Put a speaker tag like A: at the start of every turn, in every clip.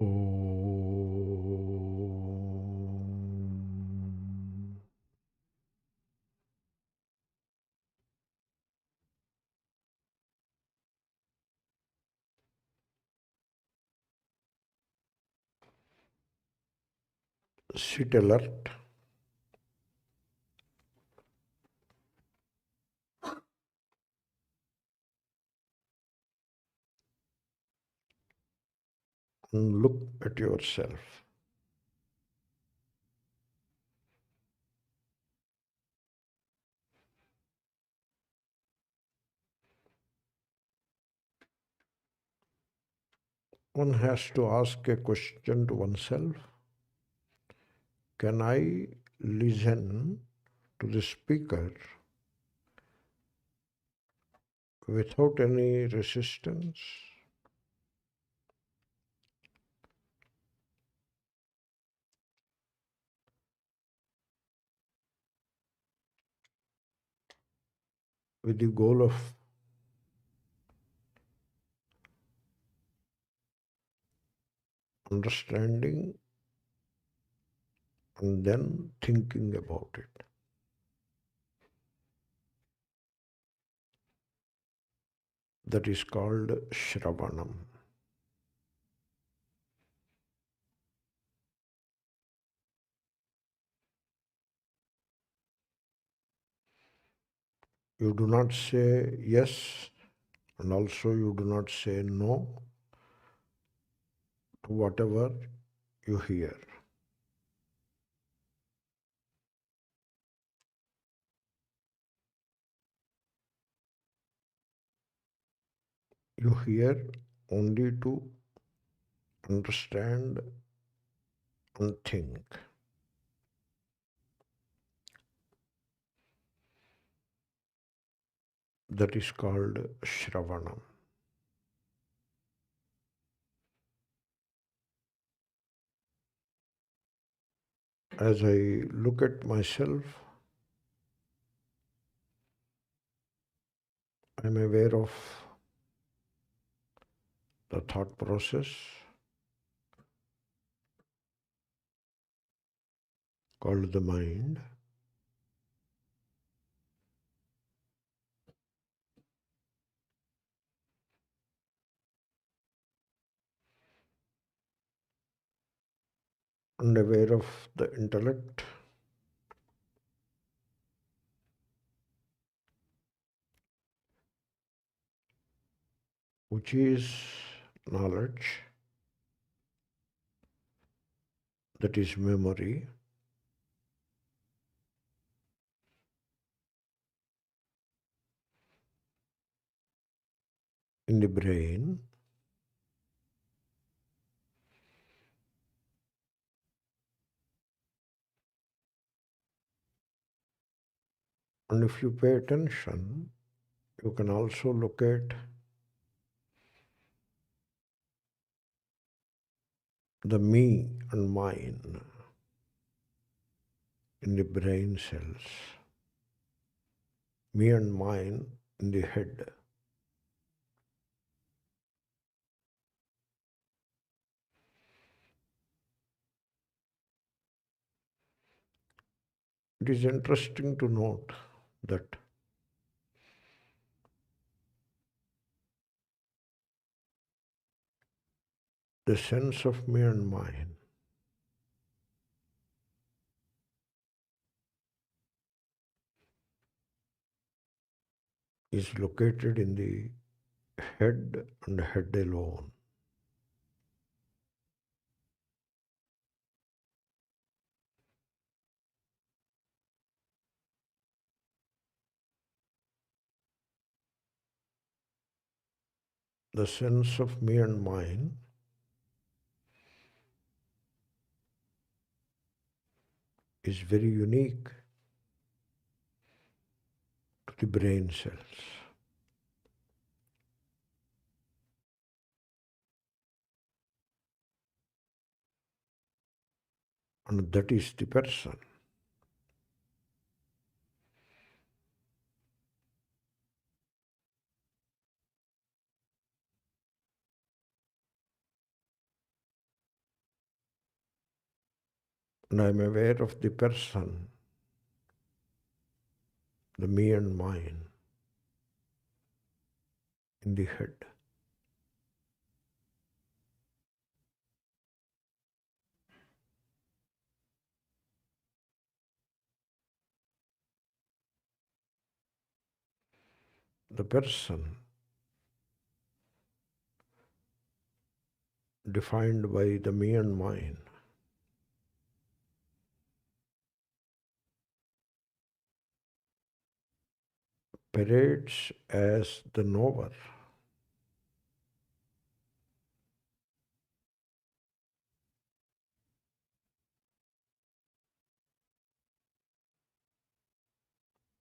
A: Om. Sit alert. And look at yourself. One has to ask a question to oneself. Can I listen to the speaker without any resistance? With the goal of understanding and then thinking about it. That is called Shravanam. You do not say yes, and also you do not say no to whatever you hear. You hear only to understand and think. That is called Shravanam. As I look at myself, I am aware of the thought process called the mind. And aware of the intellect, which is knowledge, that is memory, in the brain, and if you pay attention, you can also locate the me and mine in the brain cells, me and mine in the head. It is interesting to note that the sense of me and mine is located in the head and head alone. The sense of me and mine is very unique to the brain cells. And that is the person. and I am aware of the person, the me and mine, in the head. The person defined by the me and mine parades as the knower.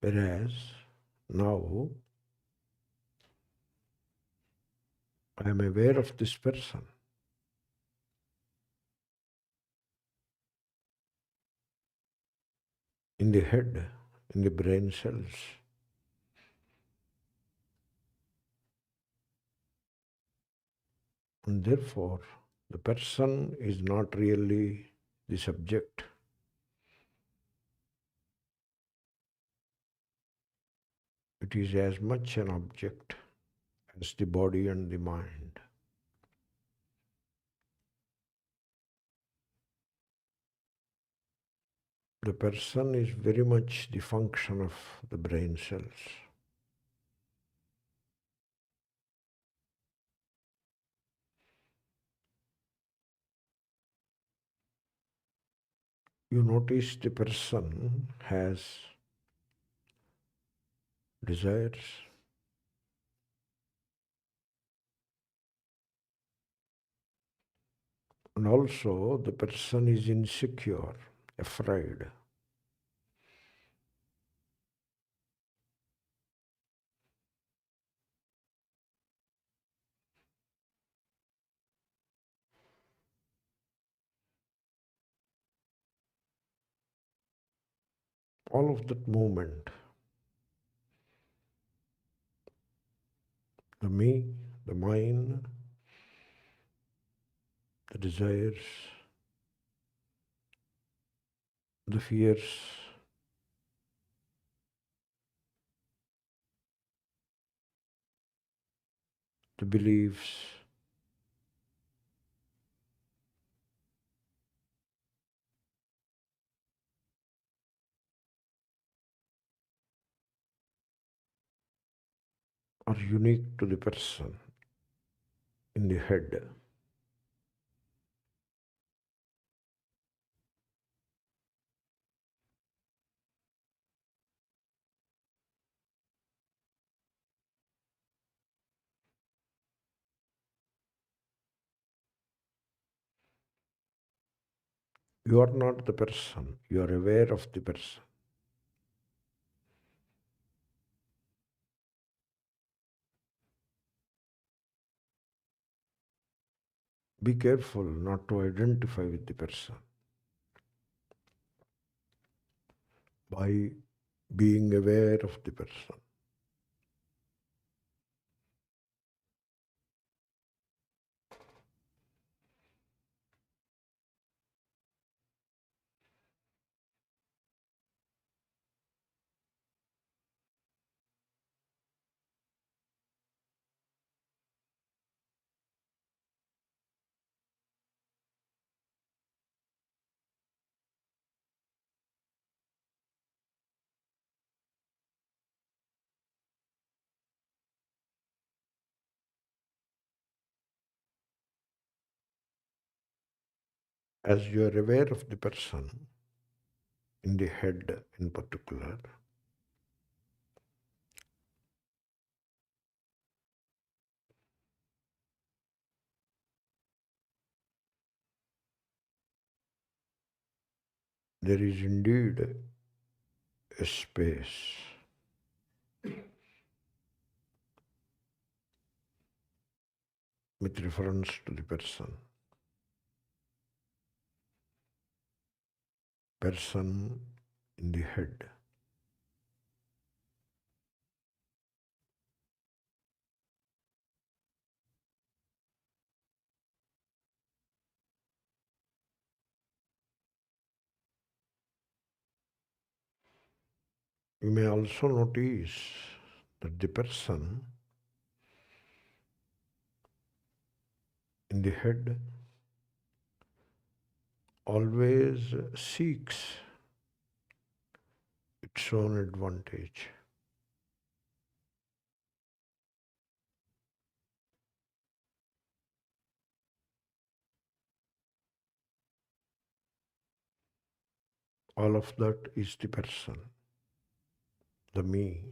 A: Whereas now I am aware of this person. In the head, in the brain cells. And therefore, the person is not really the subject. It is as much an object as the body and the mind. The person is very much the function of the brain cells. You notice the person has desires, and also the person is insecure, afraid. All of that movement, the me, the mind, the desires, the fears, the beliefs, are unique to the person in the head. You are not the person, you are aware of the person. Be careful not to identify with the person. By being aware of the person. As you are aware of the person, in the head in particular, there is indeed a space with reference to the person. Person in the head. You may also notice that the person in the head always seeks its own advantage. All of that is the person, the me.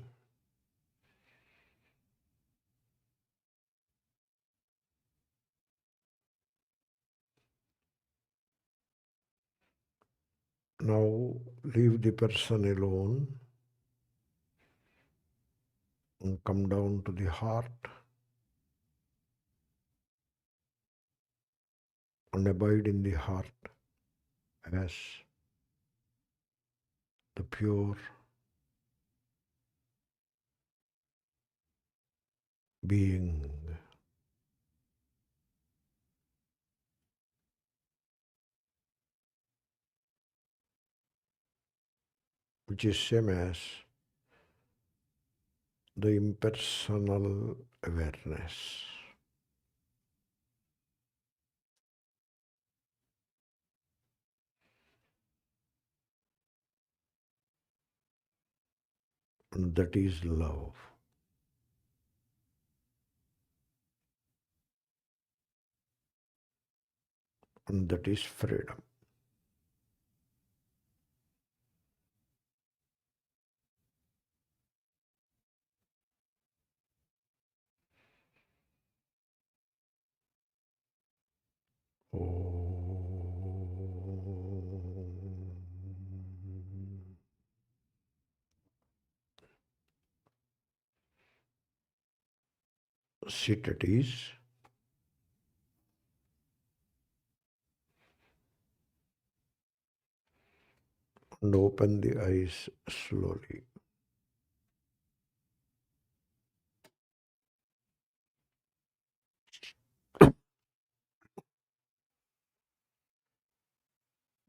A: Now leave the person alone and come down to the heart and abide in the heart as the pure being. Which is same as the impersonal awareness. And that is love. And that is freedom. Sit at ease. And open the eyes slowly.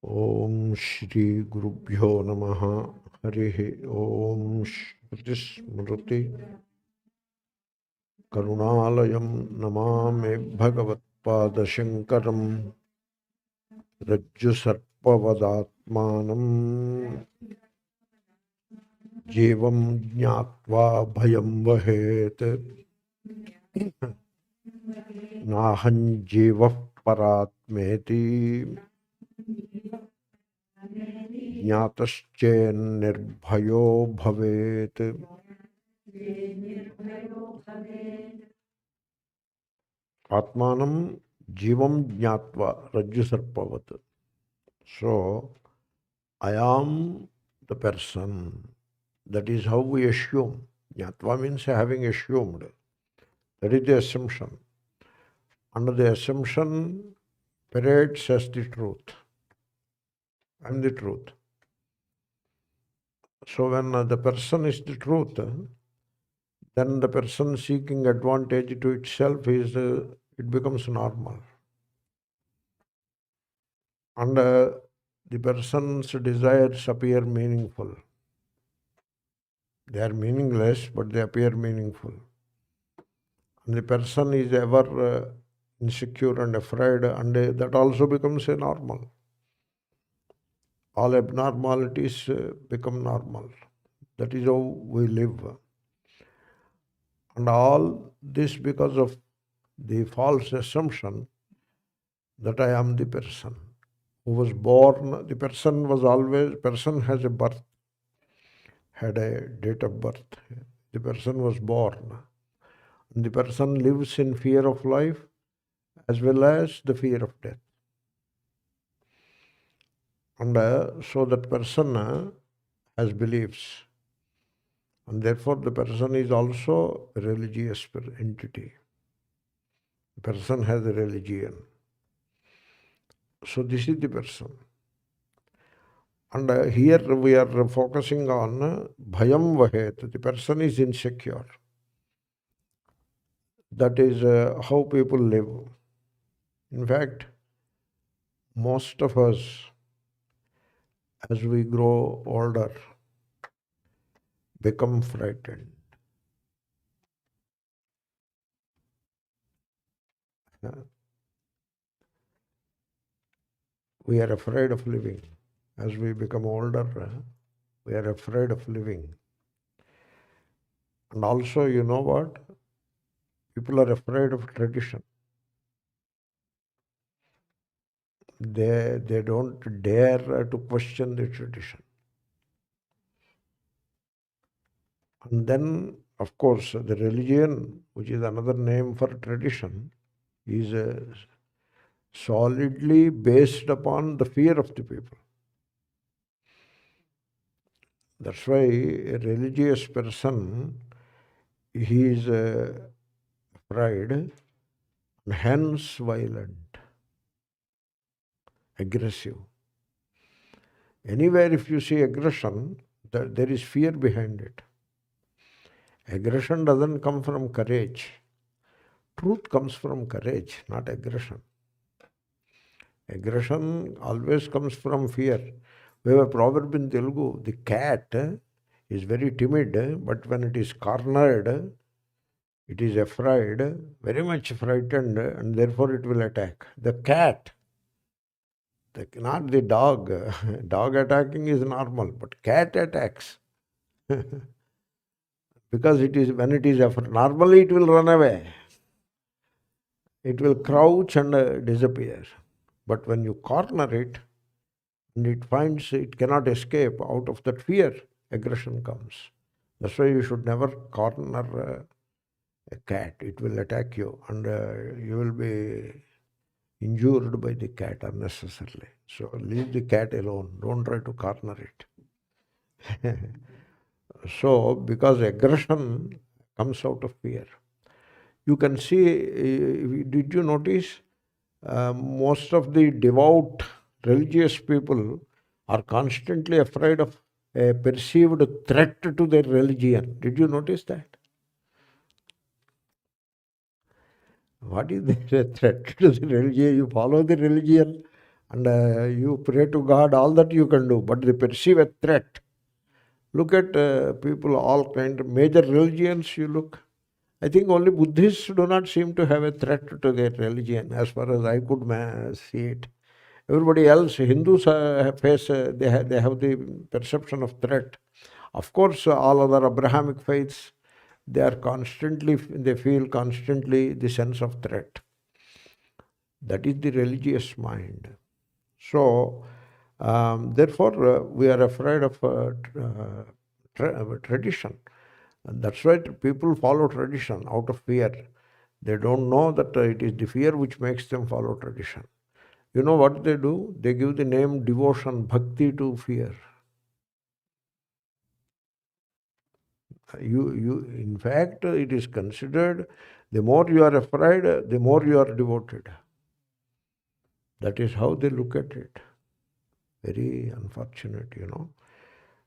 A: Om Shri Gurubhyo Namaha Harihi Om Shruti Smriti Karunalayam Namame Bhagavatpada Shankaram rajjusarpavadātmānaṃ jīvaṃ jñātvā bhayaṃ vahet nāhaṃ jīvaḥ parātmeti cennirbhayo bhavet. Ātmānaṃ jīvaṃ jñātvā rajjusarpavadātmānaṃ. So, I am the person. That is how we assume. Jñātvā means having assumed. That is the assumption. Under the assumption parades as the truth. I am the truth. So when the person is the truth, then the person seeking advantage to itself is, it becomes normal. And the person's desires appear meaningful. They are meaningless, but they appear meaningful. And the person is ever insecure and afraid, and that also becomes a normal. All abnormalities become normal. That is how we live. And all this because of the false assumption that I am the person who was born. The person was always, person has a birth, had a date of birth. The person was born. And the person lives in fear of life as well as the fear of death. And so that person has beliefs. And therefore the person is also a religious entity. The person has a religion. So this is the person. And here we are focusing on bhayaṃ vahet. The person is insecure. That is how people live. In fact, most of us, as we grow older, become frightened. We are afraid of living. As we become older, we are afraid of living. And also, you know what? People are afraid of tradition. They don't dare to question the tradition. And then, of course, the religion, which is another name for tradition, is solidly based upon the fear of the people. That's why a religious person, he is afraid, and hence violent, aggressive. Anywhere if you see aggression, there is fear behind it. Aggression doesn't come from courage. Truth comes from courage, not aggression. Aggression always comes from fear. We have a proverb in Telugu, the cat is very timid, but when it is cornered, it is afraid, very much frightened, and therefore it will attack. The cat, not the dog. Dog attacking is normal, but cat attacks. Because it is when it is afraid, normally it will run away. It will crouch and disappear. But when you corner it, and it finds it cannot escape, out of that fear, aggression comes. That's why you should never corner a cat. It will attack you, and you will be injured by the cat unnecessarily. So leave the cat alone. Don't try to corner it. So, because aggression comes out of fear. You can see, did you notice, most of the devout religious people are constantly afraid of a perceived threat to their religion. Did you notice that? What is the threat to the religion? You follow the religion and you pray to God, all that you can do, but they perceive a threat. Look at people, all kind of major religions you look. I think only Buddhists do not seem to have a threat to their religion, as far as I could see it. Everybody else, Hindus they have the perception of threat. Of course, all other Abrahamic faiths, they feel constantly the sense of threat. That is the religious mind. So, therefore, we are afraid of tradition. And that's why people follow tradition out of fear. They don't know that it is the fear which makes them follow tradition. You know what they do? They give the name devotion, bhakti, to fear. In fact, it is considered the more you are afraid, the more you are devoted. That is how they look at it. Very unfortunate,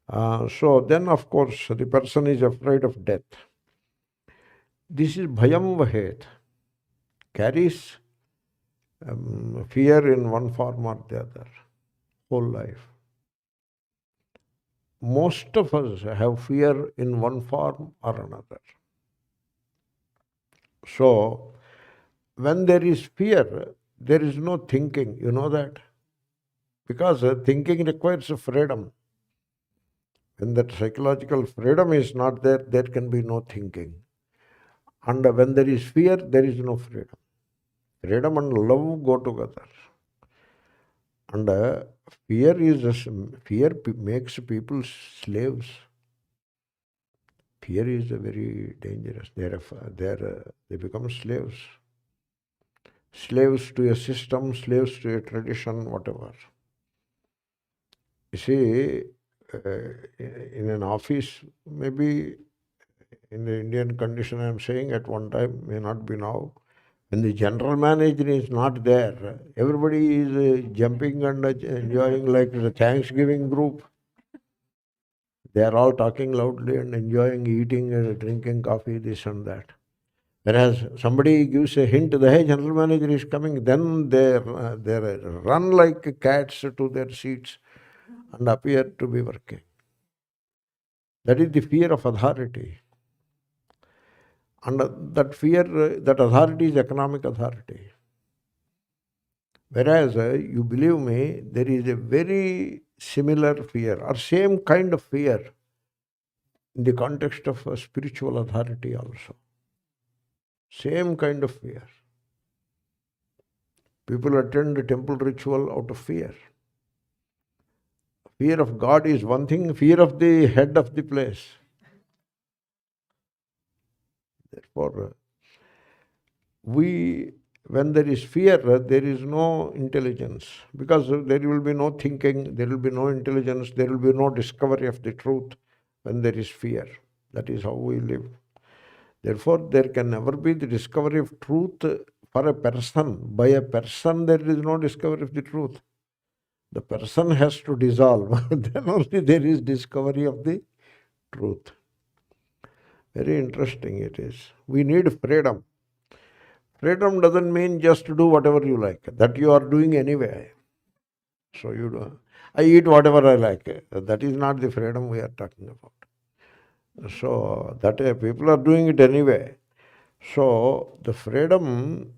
A: So then, of course, the person is afraid of death. This is bhayaṃ vahet, carries fear in one form or the other, whole life. Most of us have fear in one form or another. So, when there is fear, there is no thinking, you know that? Because thinking requires freedom. When that psychological freedom is not there, there can be no thinking. And when there is fear, there is no freedom. Freedom and love go together. And fear makes people slaves. Fear is very dangerous. They become slaves. Slaves to a system, slaves to a tradition, whatever. You see, in an office, maybe in the Indian condition I am saying at one time, may not be now, when the general manager is not there, everybody is jumping and enjoying like the Thanksgiving group. They are all talking loudly and enjoying eating and drinking coffee, this and that. Whereas somebody gives a hint, the hey, general manager is coming, then they run like cats to their seats and appear to be working. That is the fear of authority. And that fear, that authority is economic authority. Whereas, you believe me, there is a very similar fear or same kind of fear in the context of spiritual authority also. Same kind of fear. People attend the temple ritual out of fear. Fear of God is one thing, fear of the head of the place. Therefore, when there is fear, there is no intelligence, because there will be no thinking, there will be no intelligence, there will be no discovery of the truth when there is fear. That is how we live. Therefore, there can never be the discovery of truth for a person. By a person, there is no discovery of the truth. The person has to dissolve. Then only there is discovery of the truth. Very interesting it is. We need freedom. Freedom doesn't mean just to do whatever you like. That you are doing anyway. So you do. I eat whatever I like. That is not the freedom we are talking about. So that people are doing it anyway. So the freedom,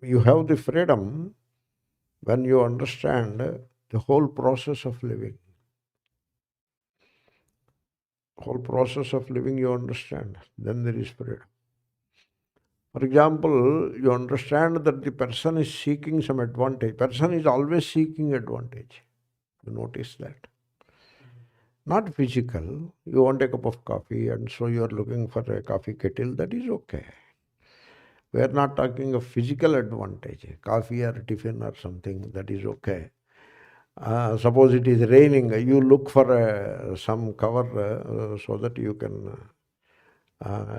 A: you have the freedom when you understand the whole process of living. Whole process of living you understand, then there is freedom. For example, you understand that the person is seeking some advantage. Person is always seeking advantage. You notice that. Not physical. You want a cup of coffee and so you are looking for a coffee kettle. That is okay. We are not talking of physical advantage. Coffee or tiffin or something, that is okay. Suppose it is raining, you look for some cover so that you can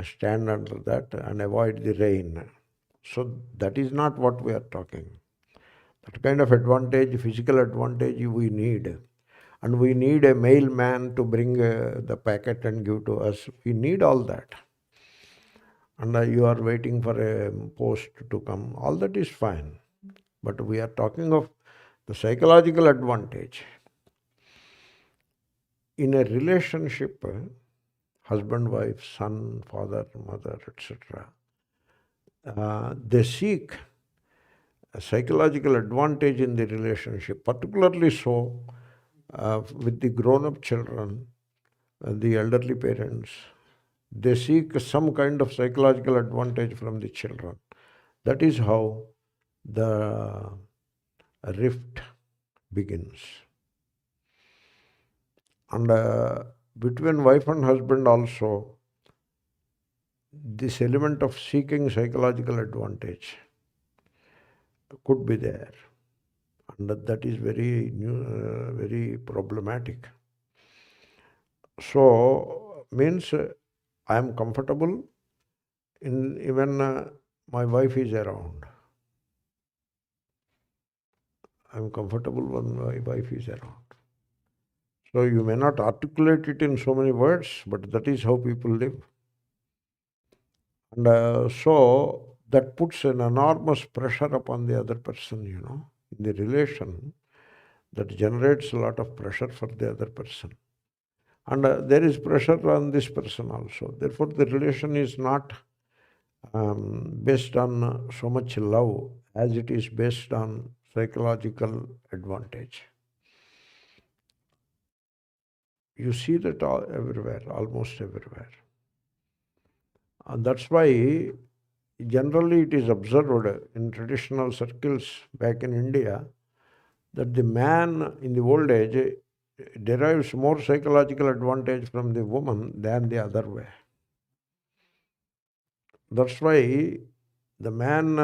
A: stand under that and avoid the rain. So that is not what we are talking. That kind of advantage, physical advantage we need. And we need a mailman to bring the packet and give to us. We need all that. And you are waiting for a post to come. All that is fine. But we are talking of the psychological advantage. In a relationship, husband, wife, son, father, mother, etc., they seek a psychological advantage in the relationship, particularly so with the grown-up children, the elderly parents. They seek some kind of psychological advantage from the children. That is how the rift begins. And between wife and husband also, this element of seeking psychological advantage could be there. And that is very problematic. So, means I am comfortable in even my wife is around. I am comfortable when my wife is around. So you may not articulate it in so many words, but that is how people live. And so that puts an enormous pressure upon the other person, in the relation. That generates a lot of pressure for the other person. And there is pressure on this person also. Therefore, the relation is not based on so much love as it is based on psychological advantage. You see that everywhere, almost everywhere. And that's why generally it is observed in traditional circles back in India that the man in the old age derives more psychological advantage from the woman than the other way. That's why the man,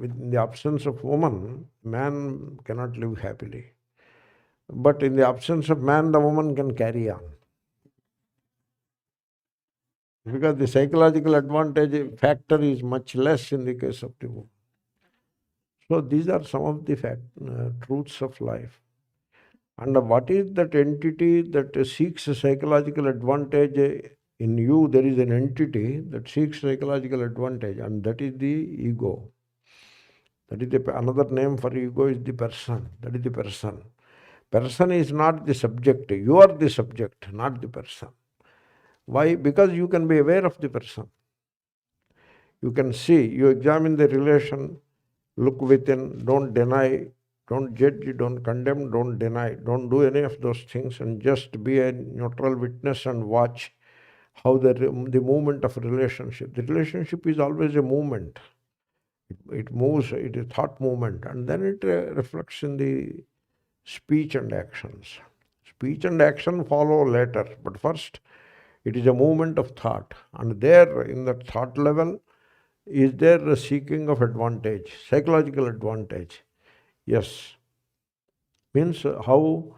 A: in the absence of woman, man cannot live happily. But in the absence of man, the woman can carry on. Because the psychological advantage factor is much less in the case of the woman. So these are some of the truths of life. And what is that entity that seeks a psychological advantage in you? There is an entity that seeks psychological advantage, and that is the ego. That is another name for ego is the person. That is the person. Person is not the subject. You are the subject, not the person. Why? Because you can be aware of the person. You can see, you examine the relation, look within, don't deny, don't judge, don't condemn, don't deny, don't do any of those things, and just be a neutral witness and watch how the movement of relationship. The relationship is always a movement. It moves, it is thought movement, and then it reflects in the speech and actions. Speech and action follow later, but first it is a movement of thought. And there, in that thought level, is there a seeking of advantage, psychological advantage? Yes. Means how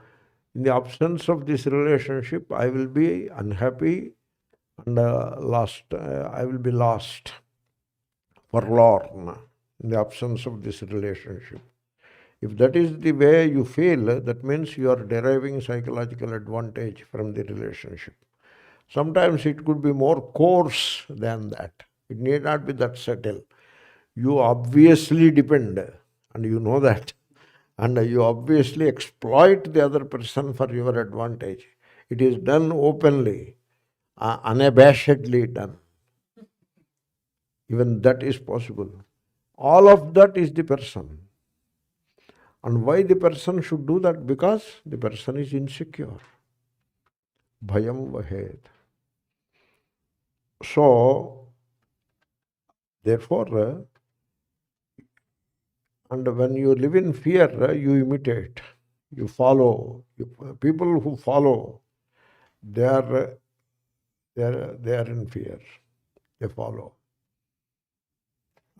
A: in the absence of this relationship, I will be unhappy and lost. I will be lost, forlorn in the absence of this relationship. If that is the way you feel, that means you are deriving psychological advantage from the relationship. Sometimes it could be more coarse than that. It need not be that subtle. You obviously depend, and you know that, and you obviously exploit the other person for your advantage. It is done openly, unabashedly done. Even that is possible. All of that is the person. And why the person should do that? Because the person is insecure. Bhayaṃ vahet. So, therefore, and when you live in fear, you imitate, you follow. People who follow, they are in fear. They follow.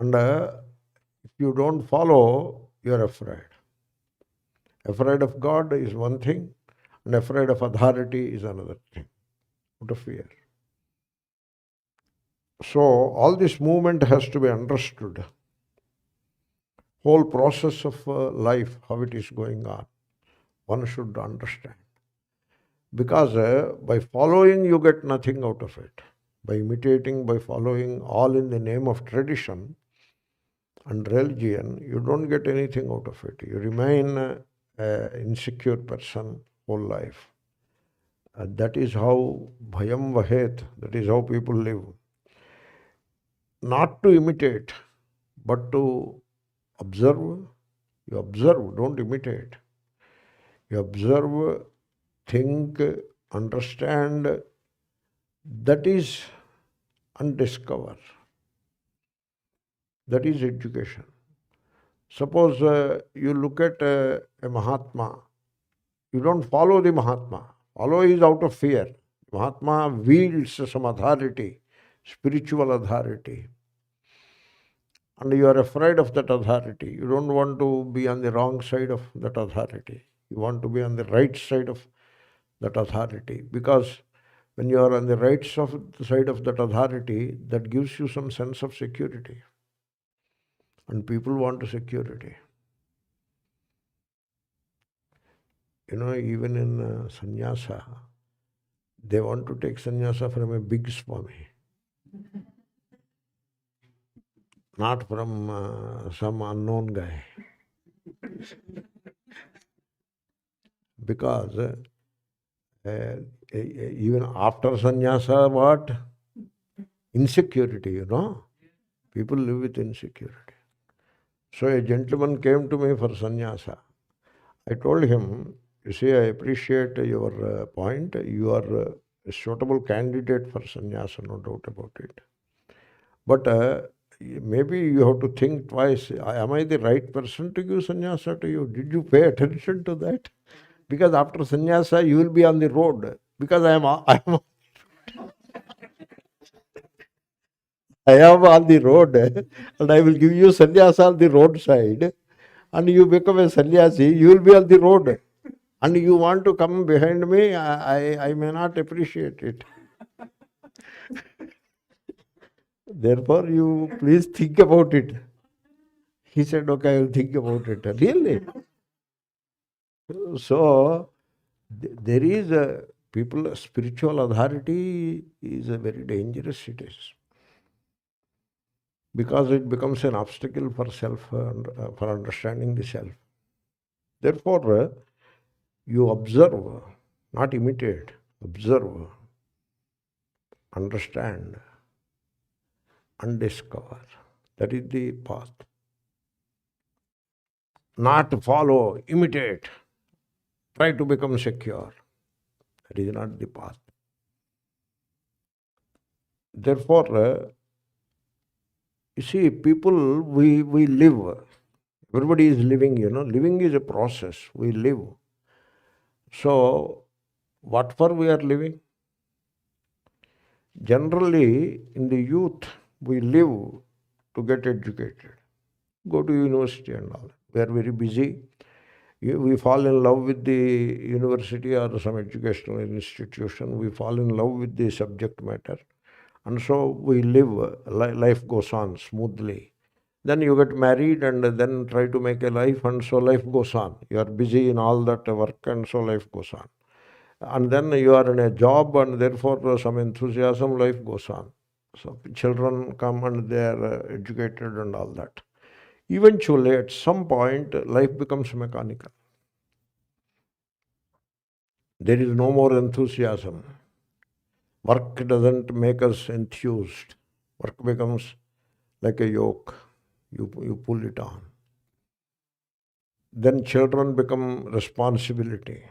A: And if you don't follow, you are afraid. Afraid of God is one thing, and afraid of authority is another thing, out of fear. So all this movement has to be understood. Whole process of life, how it is going on, one should understand. Because by following, you get nothing out of it. By imitating, by following, all in the name of tradition and religion, you don't get anything out of it. You remain an insecure person whole life. That is how bhayaṃ vahet, that is how people live. Not to imitate, but to observe. You observe, don't imitate. You observe, think, understand. That is undiscover. That is education. Suppose you look at a Mahatma. You don't follow the Mahatma. Follow is out of fear. Mahatma wields some authority, spiritual authority. And you are afraid of that authority. You don't want to be on the wrong side of that authority. You want to be on the right side of that authority. Because when you are on the right side of that authority, that gives you some sense of security. And people want security. You know, even in sannyasa, they want to take sannyasa from a big Swami. Not from some unknown guy. Because even after sannyasa, what? Insecurity, you know. People live with insecurity. So a gentleman came to me for sannyasa. I told him, you see, I appreciate your point. You are a suitable candidate for sannyasa, no doubt about it. But maybe you have to think twice. Am I the right person to give sannyasa to you? Did you pay attention to that? Because after sannyasa, you will be on the road. Because I am on the road, and I will give you sannyasa on the roadside, and you become a sannyasi, you will be on the road. And you want to come behind me, I may not appreciate it. Therefore, you please think about it. He said, okay, I will think about it. Really? So, there is spiritual authority is a very dangerous it is. Because it becomes an obstacle for for understanding the self. Therefore, you observe, not imitate, observe. understand and discover. That is the path. Not follow, imitate, try to become secure. That is not the path. Therefore, you see, people, we live. Everybody is living, Living is a process. We live. So, what for we are living? Generally, in the youth, we live to get educated, go to university and all. We are very busy. We fall in love with the university or some educational institution. We fall in love with the subject matter. And so we live, life goes on smoothly. Then you get married and then try to make a life, and so life goes on. You are busy in all that work, and so life goes on. And then you are in a job, and therefore some enthusiasm, life goes on. So children come and they are educated and all that. Eventually, at some point, life becomes mechanical. There is no more enthusiasm. Work doesn't make us enthused. Work becomes like a yoke. You pull it on. Then children become responsibility.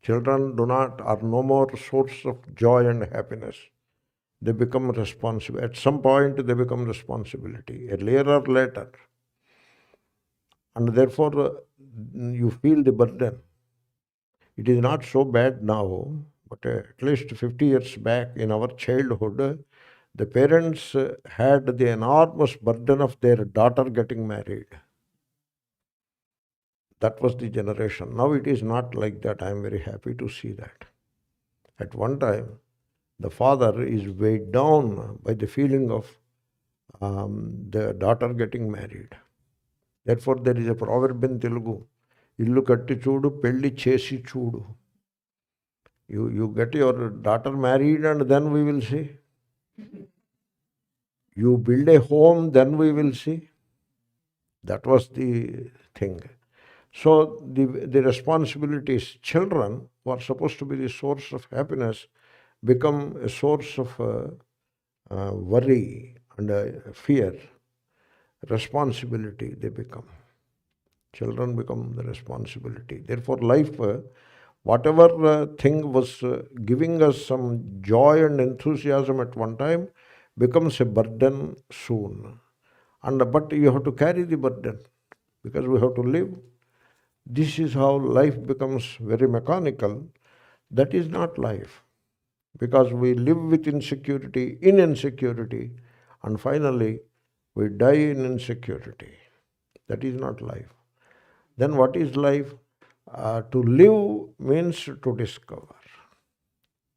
A: Children are no more source of joy and happiness. They become responsible. At some point, they become responsibility, earlier or later. And therefore, you feel the burden. It is not so bad now, but at least 50 years back in our childhood, the parents had the enormous burden of their daughter getting married. That was the generation. Now it is not like that. I am very happy to see that. At one time, the father is weighed down by the feeling of the daughter getting married. Therefore, there is a proverb in Telugu, illu katti chudu, pelli chesi chudu. You get your daughter married and then we will see. You build a home, then we will see. That was the thing. So the responsibilities, children who are supposed to be the source of happiness, become a source of worry and fear. Responsibility they become. Children become the responsibility. Therefore, life, whatever thing was giving us some joy and enthusiasm at one time, becomes a burden soon. But you have to carry the burden because we have to live. This is how life becomes very mechanical. That is not life, because we live with insecurity, in insecurity, and finally we die in insecurity. That is not life. Then what is life? To live means to discover.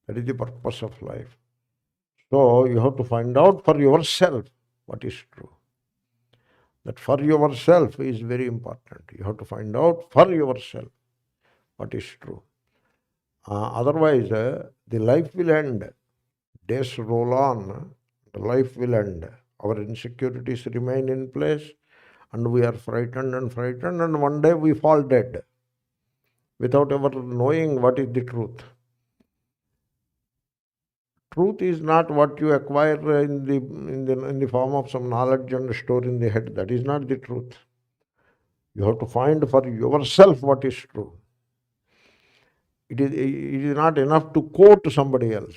A: That is the purpose of life. So you have to find out for yourself what is true. That for yourself is very important. You have to find out for yourself what is true. Otherwise, the life will end. Days roll on, the life will end. Our insecurities remain in place, and we are frightened, and one day we fall dead without ever knowing what is the truth. Truth is not what you acquire in the form of some knowledge and store in the head. That is not the truth. You have to find for yourself what is true. It is not enough to quote somebody else.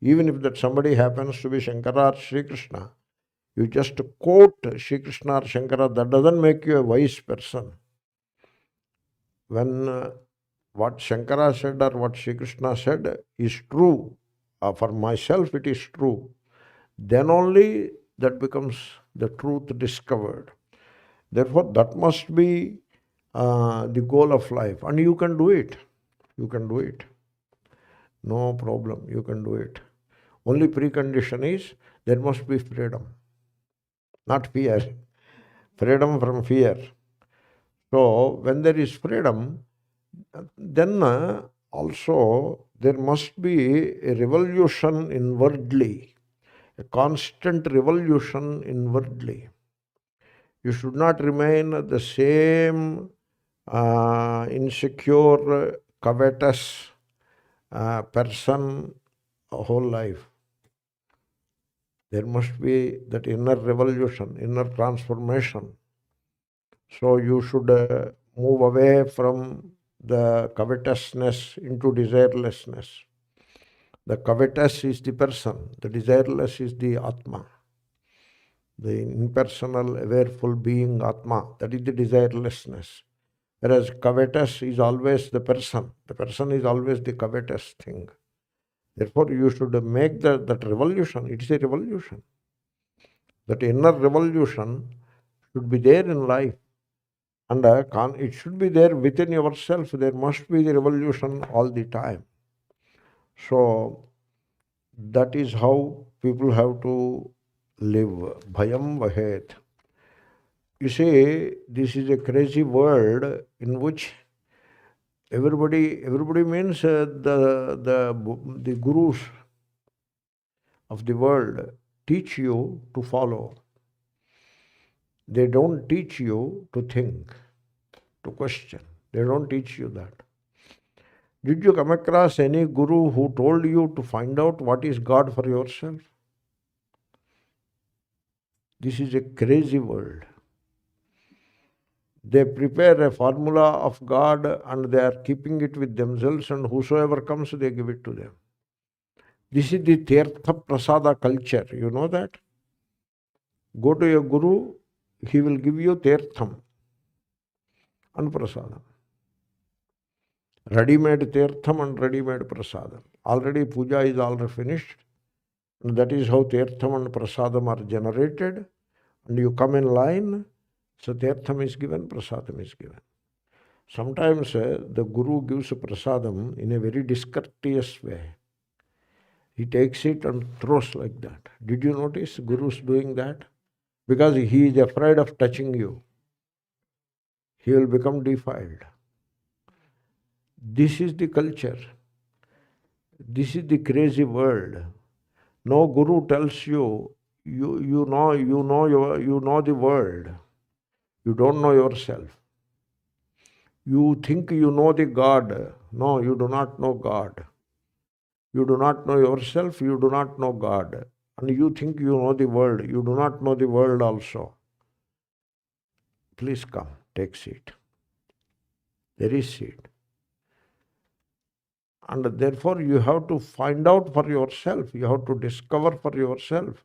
A: Even if that somebody happens to be Shankara or Sri Krishna, you just quote Sri Krishna or Shankara, that doesn't make you a wise person. When what Shankara said or what Sri Krishna said is true, for myself it is true, then only that becomes the truth discovered. Therefore, that must be the goal of life. And you can do it. You can do it. No problem. You can do it. Only precondition is there must be freedom, not fear. Freedom from fear. So, when there is freedom, then also there must be a revolution inwardly, a constant revolution inwardly. You should not remain the same insecure, covetous person whole life. There must be that inner revolution, inner transformation. So you should move away from the covetousness into desirelessness. The covetous is the person, the desireless is the Atma. The impersonal, awareful being Atma, that is the desirelessness. Whereas covetous is always the person is always the covetous thing. Therefore, you should make that revolution. It is a revolution. That inner revolution should be there in life. And it should be there within yourself. There must be the revolution all the time. So, that is how people have to live. Bhayaṃ vahet. You see, this is a crazy world in which everybody means the gurus of the world teach you to follow. They don't teach you to think, to question. They don't teach you that. Did you come across any guru who told you to find out what is God for yourself? This is a crazy world. They prepare a formula of God and they are keeping it with themselves, and whosoever comes, they give it to them. This is the Tirtha Prasada culture. You know that? Go to a guru, he will give you Tirtham and Prasadam. Ready-made Tirtham and ready-made Prasadam. Already puja is already finished. And that is how Tirtham and Prasadam are generated. And you come in line, so Tirtham is given, Prasadam is given. Sometimes the Guru gives a Prasadam in a very discourteous way. He takes it and throws like that. Did you notice Guru's doing that? Because he is afraid of touching you. He will become defiled. This is the culture. This is the crazy world. No Guru tells you, you know the world. You don't know yourself. You think you know the God. No, you do not know God. You do not know yourself, you do not know God. And you think you know the world. You do not know the world also. Please come, take seat. There is seat. And therefore you have to find out for yourself. You have to discover for yourself.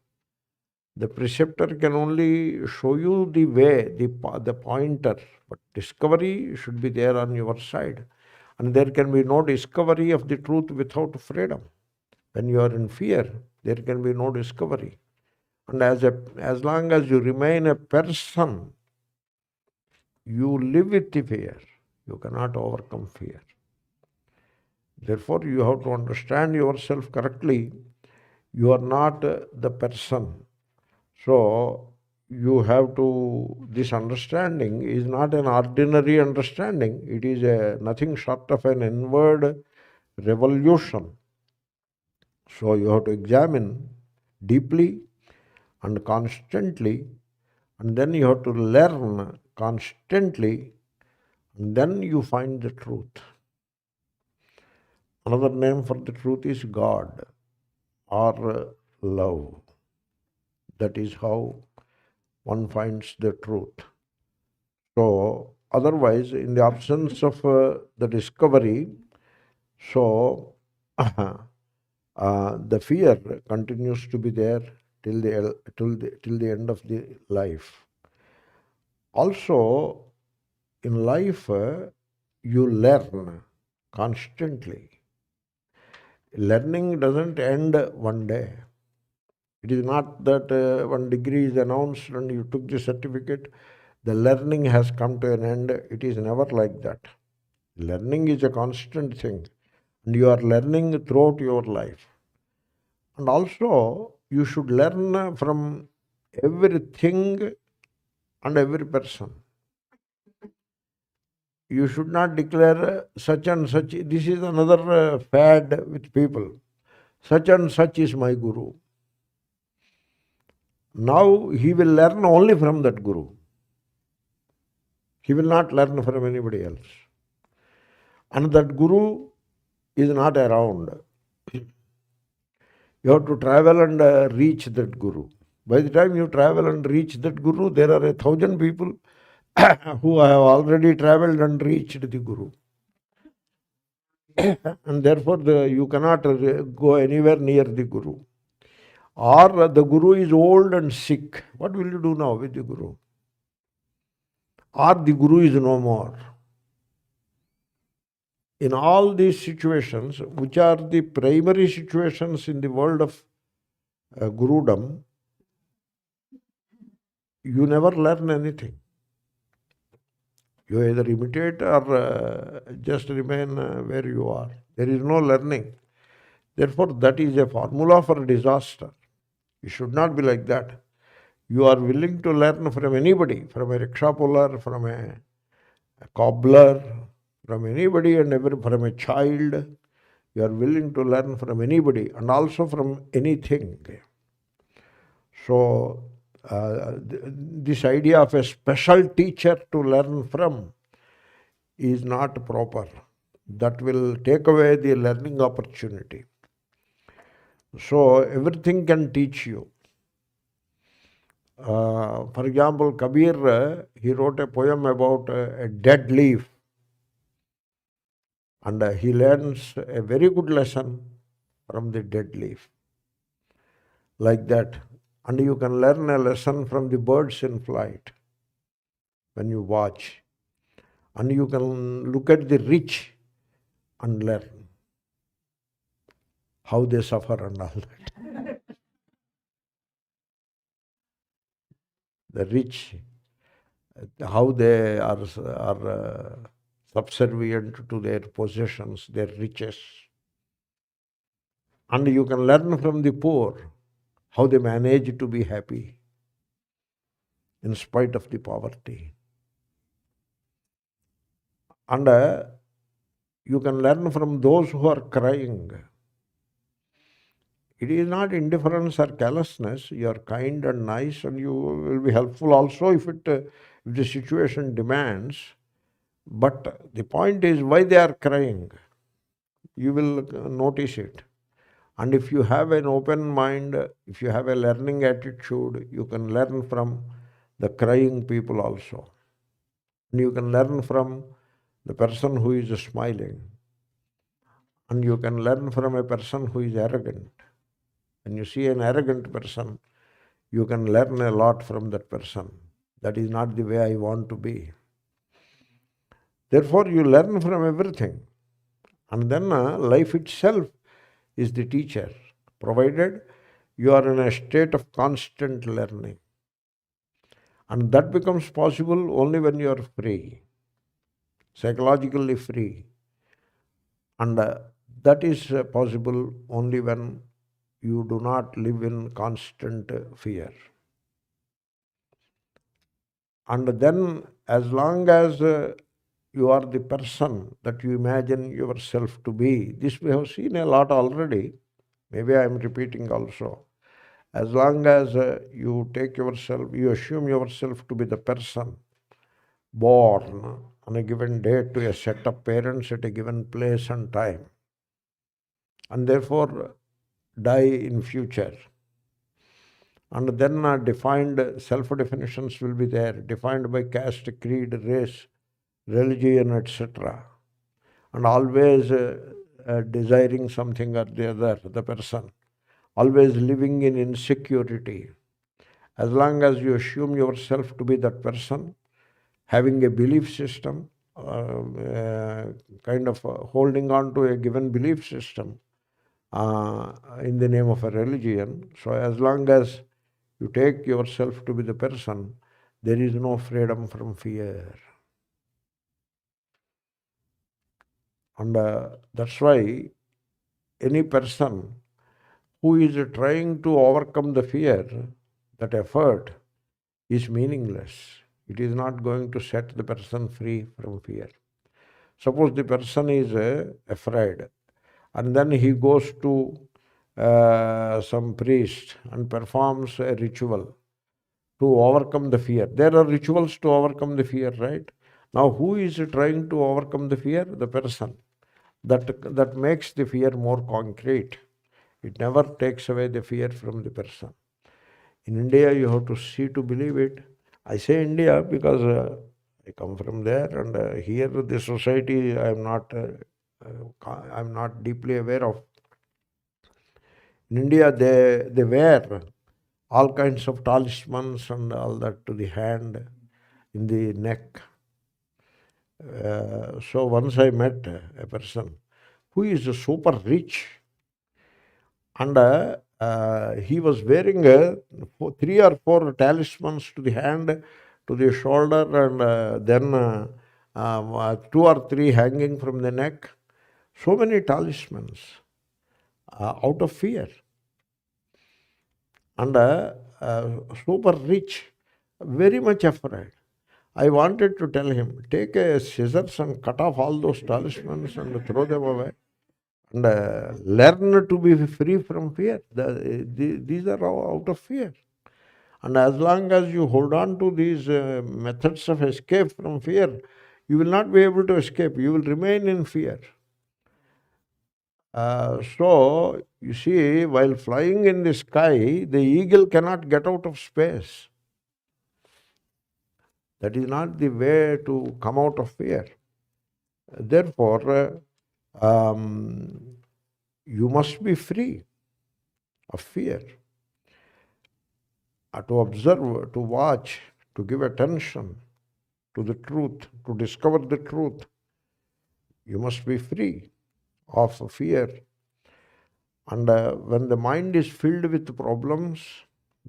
A: The preceptor can only show you the way, the pointer. But discovery should be there on your side. And there can be no discovery of the truth without freedom. When you are in fear, there can be no discovery. And as long as you remain a person, you live with the fear. You cannot overcome fear. Therefore, you have to understand yourself correctly. You are not the person. So, you have to, this understanding is not an ordinary understanding. It is nothing short of an inward revolution. So, you have to examine deeply and constantly, and then you have to learn constantly, and then you find the truth. Another name for the truth is God or love. That is how one finds the truth. So, otherwise, in the absence of the discovery, so the fear continues to be there till the end of the life. Also, in life, you learn constantly. Learning doesn't end one day. It is not that one degree is announced and you took the certificate, the learning has come to an end. It is never like that. Learning is a constant thing, and you are learning throughout your life. And also, you should learn from everything and every person. You should not declare such and such. This is another fad with people. Such and such is my Guru. Now he will learn only from that Guru. He will not learn from anybody else. And that Guru is not around. You have to travel and reach that Guru. By the time you travel and reach that Guru, there are 1,000 people who have already traveled and reached the Guru. And therefore you cannot go anywhere near the Guru. Or the Guru is old and sick. What will you do now with the Guru? Or the Guru is no more. In all these situations, which are the primary situations in the world of Gurudom, you never learn anything. You either imitate or just remain where you are. There is no learning. Therefore, that is a formula for disaster. You should not be like that. You are willing to learn from anybody, from a rickshaw puller, from a cobbler, from anybody and from a child. You are willing to learn from anybody and also from anything. So, this idea of a special teacher to learn from is not proper. That will take away the learning opportunity. So, everything can teach you. For example, Kabir, he wrote a poem about a dead leaf. And he learns a very good lesson from the dead leaf. Like that. And you can learn a lesson from the birds in flight when you watch. And you can look at the rich and learn how they suffer and all that. The rich, how they are subservient to their possessions, their riches. And you can learn from the poor how they manage to be happy in spite of the poverty. And you can learn from those who are crying. It is not indifference or callousness. You are kind and nice and you will be helpful also if the situation demands. But the point is why they are crying. You will notice it. And if you have an open mind, if you have a learning attitude, you can learn from the crying people also. And you can learn from the person who is smiling. And you can learn from a person who is arrogant. When you see an arrogant person, you can learn a lot from that person. That is not the way I want to be. Therefore, you learn from everything. And then life itself is the teacher, provided you are in a state of constant learning. And that becomes possible only when you are free, psychologically free. And that is possible only when you do not live in constant fear. And then as long as you are the person that you imagine yourself to be. This we have seen a lot already. Maybe I am repeating also. As long as you take yourself, you assume yourself to be the person born on a given date to a set of parents at a given place and time, and therefore die in future. And then defined self-definitions will be there, defined by caste, creed, race, religion, etc. And always desiring something or the other, the person. Always living in insecurity. As long as you assume yourself to be that person, having a belief system, kind of holding on to a given belief system in the name of a religion. So as long as you take yourself to be the person, there is no freedom from fear. And that's why any person who is trying to overcome the fear, that effort is meaningless. It is not going to set the person free from fear. Suppose the person is afraid, and then he goes to some priest and performs a ritual to overcome the fear. There are rituals to overcome the fear, right? Now, who is trying to overcome the fear? The person. That makes the fear more concrete. It never takes away the fear from the person. In India, you have to see to believe it. I say India because I come from there, and here the society I'm not deeply aware of. In India, they wear all kinds of talismans and all that to the hand, in the neck. So once I met a person who is super rich, and he was wearing 3 or 4 talismans to the hand, to the shoulder, and then 2 or 3 hanging from the neck. So many talismans out of fear. And super rich, very much afraid. I wanted to tell him, take a scissors and cut off all those talismans and throw them away. And learn to be free from fear. These are all out of fear. And as long as you hold on to these methods of escape from fear, you will not be able to escape. You will remain in fear. So, you see, while flying in the sky, the eagle cannot get out of space. That is not the way to come out of fear. Therefore, you must be free of fear. To observe, to watch, to give attention to the truth, to discover the truth. You must be free of fear. And when the mind is filled with problems,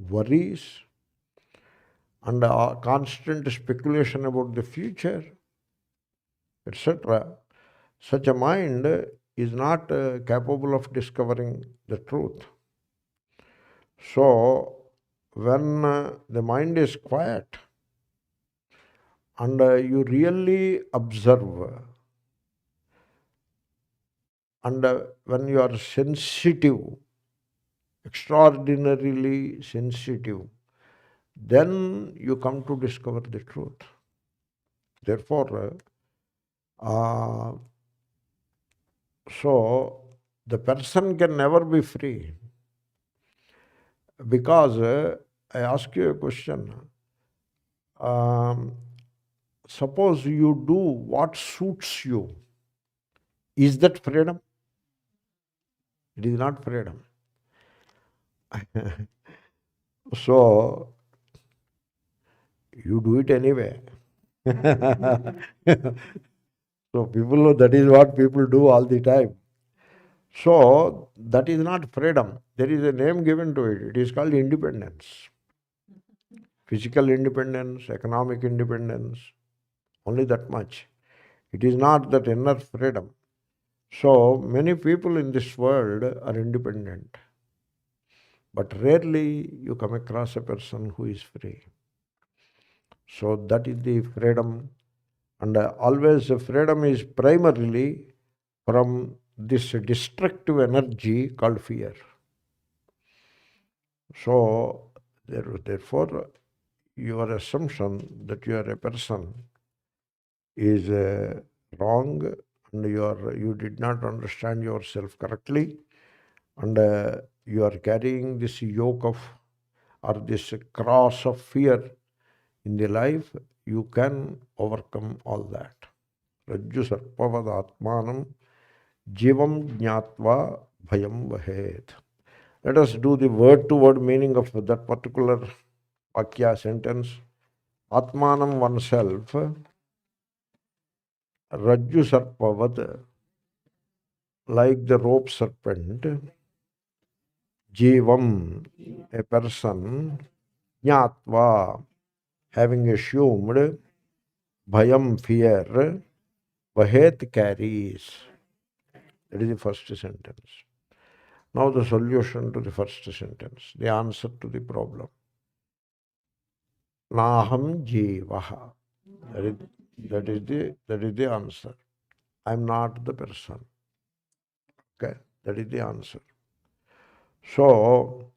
A: worries, and constant speculation about the future, etc., such a mind is not capable of discovering the truth. So, when the mind is quiet and you really observe, and when you are sensitive, extraordinarily sensitive, then you come to discover the truth. Therefore, so the person can never be free. Because I ask you a question. Suppose you do what suits you. Is that freedom? It is not freedom. So, you do it anyway. So, that is what people do all the time. So, that is not freedom. There is a name given to it. It is called independence. Physical independence, economic independence, only that much. It is not that inner freedom. So, many people in this world are independent. But rarely you come across a person who is free. So, that is the freedom. And always freedom is primarily from this destructive energy called fear. So, therefore, your assumption that you are a person is wrong, and you did not understand yourself correctly, and you are carrying this yoke of, or this cross of fear in the life. You can overcome all that. Rajjusarpavadātmānaṃ, jīvaṃ jñātvā bhayaṃ vahet. Let us do the word-to-word meaning of that particular vakya sentence. Atmanam, oneself, rajjusarpavad, like the rope serpent, jīvaṃ, a person, jñātvā, having assumed, bhayaṃ, fear, vahet, carries. That is the first sentence. Now the solution to the first sentence, the answer to the problem. Nāhaṃ jīvaḥ. That is the answer. I am not the person. Okay, that is the answer. So,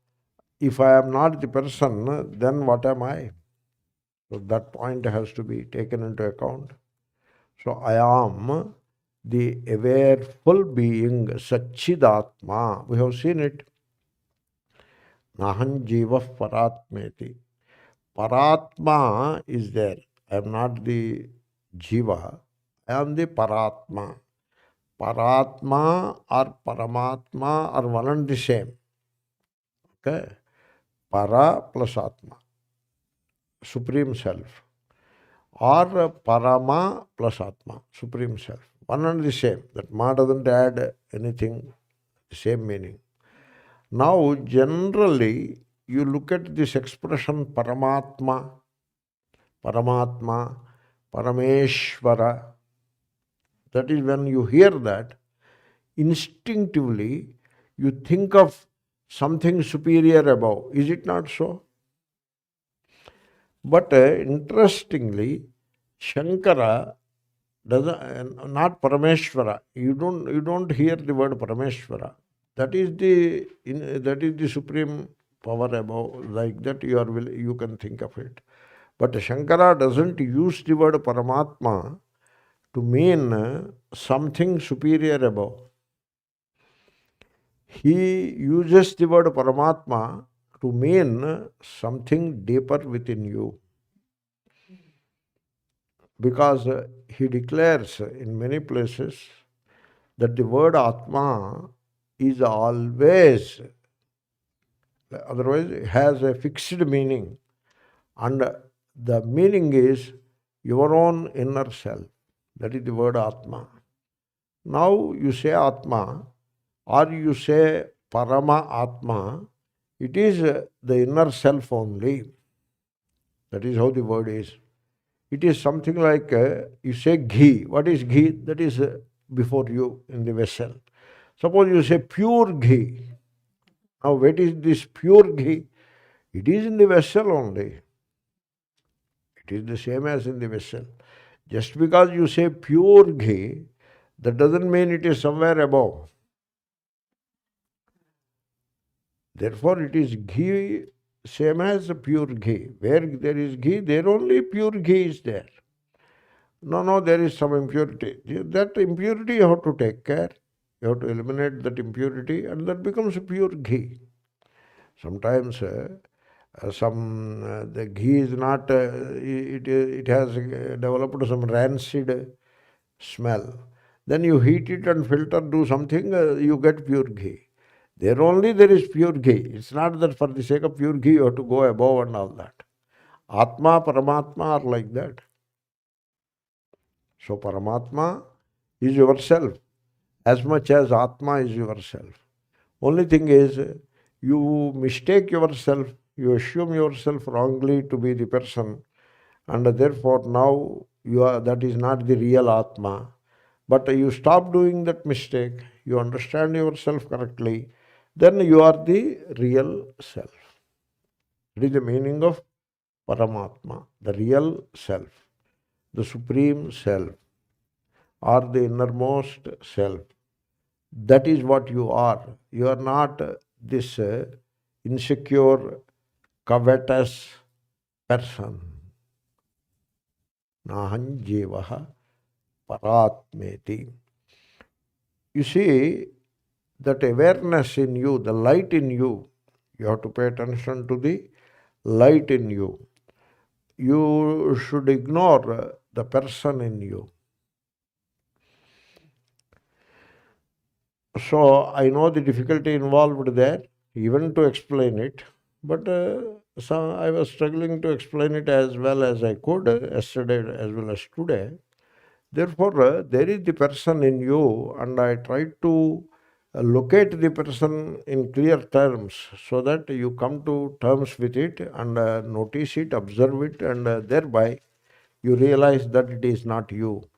A: if I am not the person, then what am I? So that point has to be taken into account. So I am the aware full being, Satchidatma. We have seen it. Nāhaṃ jīvaḥ parātmeti. Parātma is there. I am not the jiva. I am the parātma. Parātma or paramatma are one and the same. Okay? Para plus atma. Supreme Self. Or parama plus atma. Supreme Self. One and the same. That ma doesn't add anything. Same meaning. Now, generally, you look at this expression Paramatma, Paramatma, Parameshvara. That is when you hear that, instinctively, you think of something superior above. Is it not so? But interestingly, Shankara doesn't, not Parameshvara. You don't hear the word Parameshvara. That is the supreme power above. Like that you can think of it. But Shankara doesn't use the word Paramatma to mean something superior above. He uses the word Paramatma to mean something deeper within you. Because he declares in many places that the word Atma is always, otherwise has a fixed meaning. And the meaning is your own inner self. That is the word Atma. Now you say Atma or you say Parama Atma, it is the inner self only. That is how the word is. It is something like you say ghee. What is ghee? That is before you in the vessel. Suppose you say pure ghee. Now what is this pure ghee? It is in the vessel only. It is the same as in the vessel. Just because you say pure ghee, that doesn't mean it is somewhere above. Therefore, it is ghee, same as pure ghee. Where there is ghee, there only pure ghee is there. No, there is some impurity. That impurity you have to take care. You have to eliminate that impurity and that becomes pure ghee. Sometimes the ghee is not, it has developed some rancid smell. Then you heat it and filter, do something, you get pure ghee. There only there is pure ghee. It's not that for the sake of pure ghee you have to go above and all that. Atma, Paramatma are like that. So Paramatma is yourself as much as Atma is yourself. Only thing is, you mistake yourself, you assume yourself wrongly to be the person, and therefore now that is not the real Atma. But you stop doing that mistake, you understand yourself correctly, then you are the real self. It is the meaning of Paramatma, the real self, the supreme self, or the innermost self. That is what you are. You are not this insecure, covetous person. Nāhaṃ jīvaḥ parātmeti. You see, that awareness in you, the light in you, you have to pay attention to the light in you. You should ignore the person in you. So I know the difficulty involved there, even to explain it, but I was struggling to explain it as well as I could yesterday as well as today. Therefore, there is the person in you, and I tried to locate the person in clear terms so that you come to terms with it and notice it, observe it, and thereby you realize that it is not you.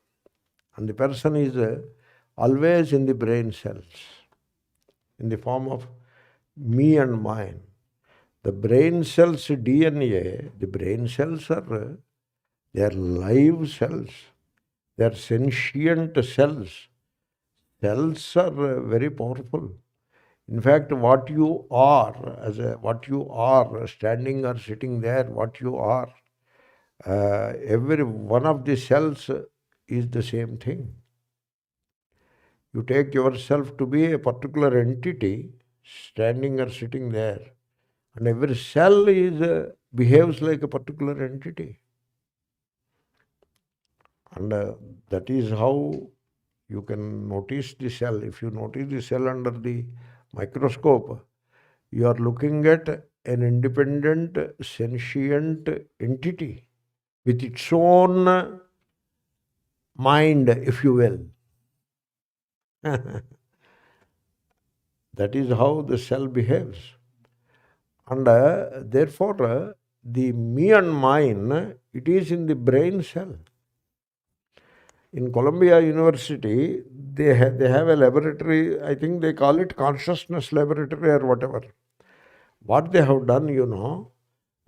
A: And the person is always in the brain cells, in the form of me and mine. The brain cells DNA, the brain cells are, they are live cells. They are sentient cells. Cells are very powerful. In fact, what you are, standing or sitting there, what you are, every one of the cells is the same thing. You take yourself to be a particular entity standing or sitting there, and every cell behaves like a particular entity. And that is how you can notice the cell. If you notice the cell under the microscope, you are looking at an independent, sentient entity with its own mind, if you will. That is how the cell behaves. And therefore, the me and mine, it is in the brain cell. In Columbia University, they have a laboratory, I think they call it consciousness laboratory or whatever. What they have done,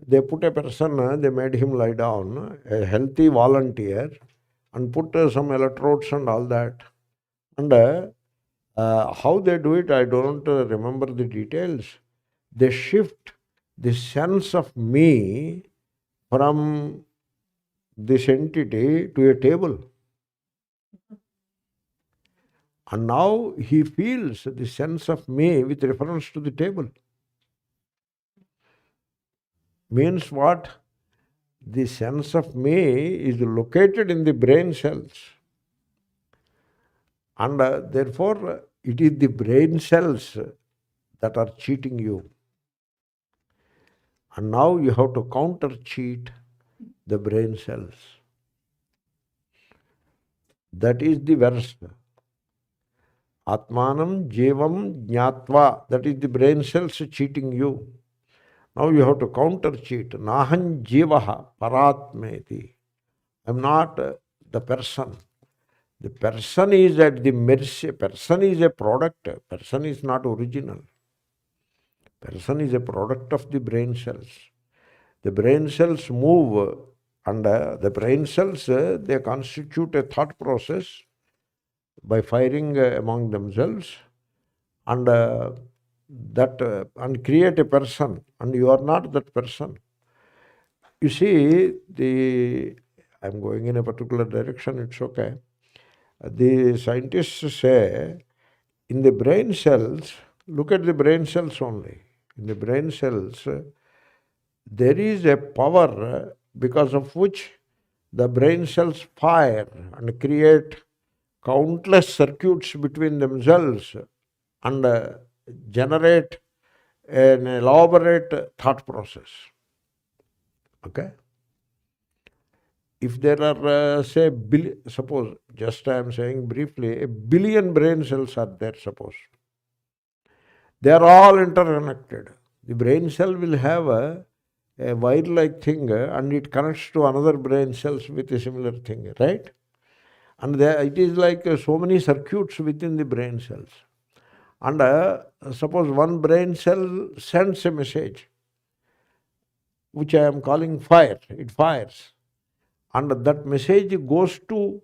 A: they put a person, they made him lie down, a healthy volunteer, and put some electrodes and all that. And how they do it, I don't remember the details. They shift the sense of me from this entity to a table. And now he feels the sense of me with reference to the table. Means what? The sense of me is located in the brain cells. And therefore, it is the brain cells that are cheating you. And now you have to counter-cheat the brain cells. That is the verse. Ātmānaṃ, jīvaṃ, jñātvā. That is the brain cells cheating you. Now you have to counter-cheat. Nāhaṃ, jīvaḥ, parātmeti. I am not the person. The person is at the mercy. Person is a product. Person is not original. Person is a product of the brain cells. The brain cells move, and the brain cells, they constitute a thought process by firing among themselves, and and create a person, and you are not that person. You see, I'm going in a particular direction, it's okay. The scientists say, in the brain cells, look at the brain cells only. In the brain cells, there is a power because of which the brain cells fire and create countless circuits between themselves and generate an elaborate thought process. Okay? If there are, say, suppose, just I am saying briefly, 1 billion brain cells are there, suppose. They are all interconnected. The brain cell will have a wire-like thing and it connects to another brain cells with a similar thing, right? And it is like so many circuits within the brain cells. And suppose one brain cell sends a message, which I am calling fire. It fires. And that message goes to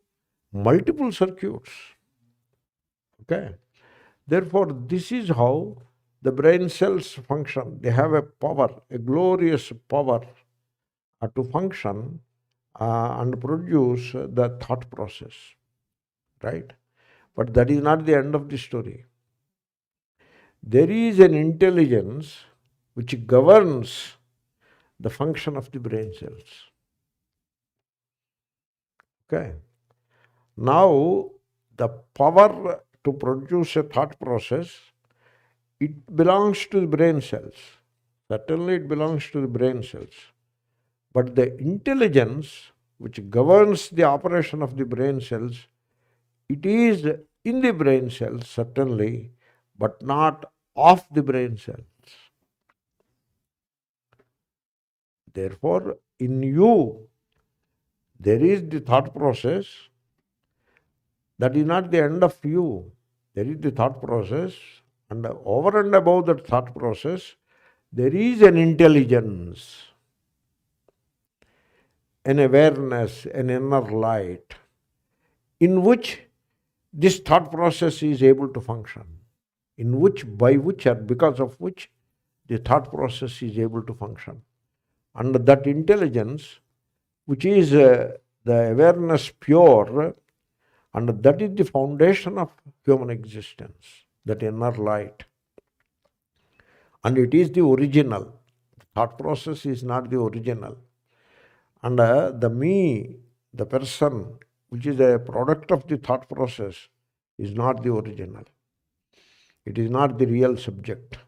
A: multiple circuits. Okay? Therefore, this is how the brain cells function. They have a power, a glorious power to function and produce the thought process. Right? But that is not the end of the story. There is an intelligence which governs the function of the brain cells. Okay. Now, the power to produce a thought process, it belongs to the brain cells. Certainly it belongs to the brain cells. But the intelligence which governs the operation of the brain cells, it is in the brain cells, certainly, but not of the brain cells. Therefore, in you, there is the thought process. That is not the end of you. There is the thought process, and over and above that thought process, there is an intelligence, an awareness, an inner light, in which this thought process is able to function, by which or because of which the thought process is able to function. And that intelligence, which is the awareness pure, And that is the foundation of human existence, that inner light. And it is the original. Thought process is not the original. And the me, the person, which is a product of the thought process, is not the original. It is not the real subject.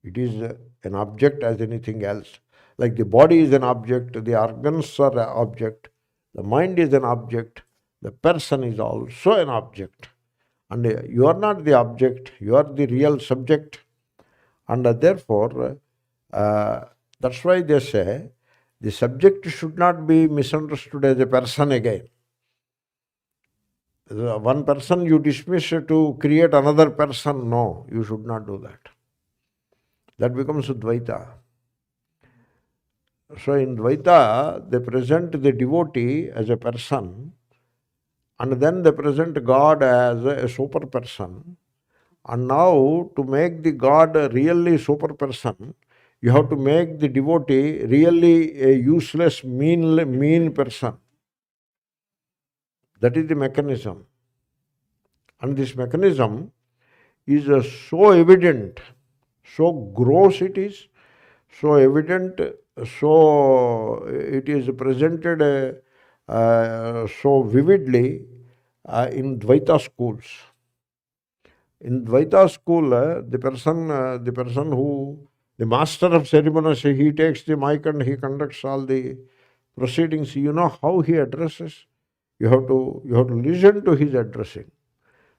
A: It is an object as anything else. Like the body is an object, the organs are an object, the mind is an object, the person is also an object. And you are not the object, you are the real subject. And therefore, that's why they say, the subject should not be misunderstood as a person again. One person you dismiss to create another person. No, you should not do that. That becomes Dvaita. So in Dvaita, they present the devotee as a person, and then they present God as a super person. And now, to make the God really super person, you have to make the devotee really a useless, mean person. That is the mechanism. And this mechanism is so evident, so gross it is, so evident, so it is presented so vividly in Dvaita schools. In Dvaita school, the person who, the master of ceremonies, he takes the mic and he conducts all the proceedings. You know how he addresses? You have to listen to his addressing.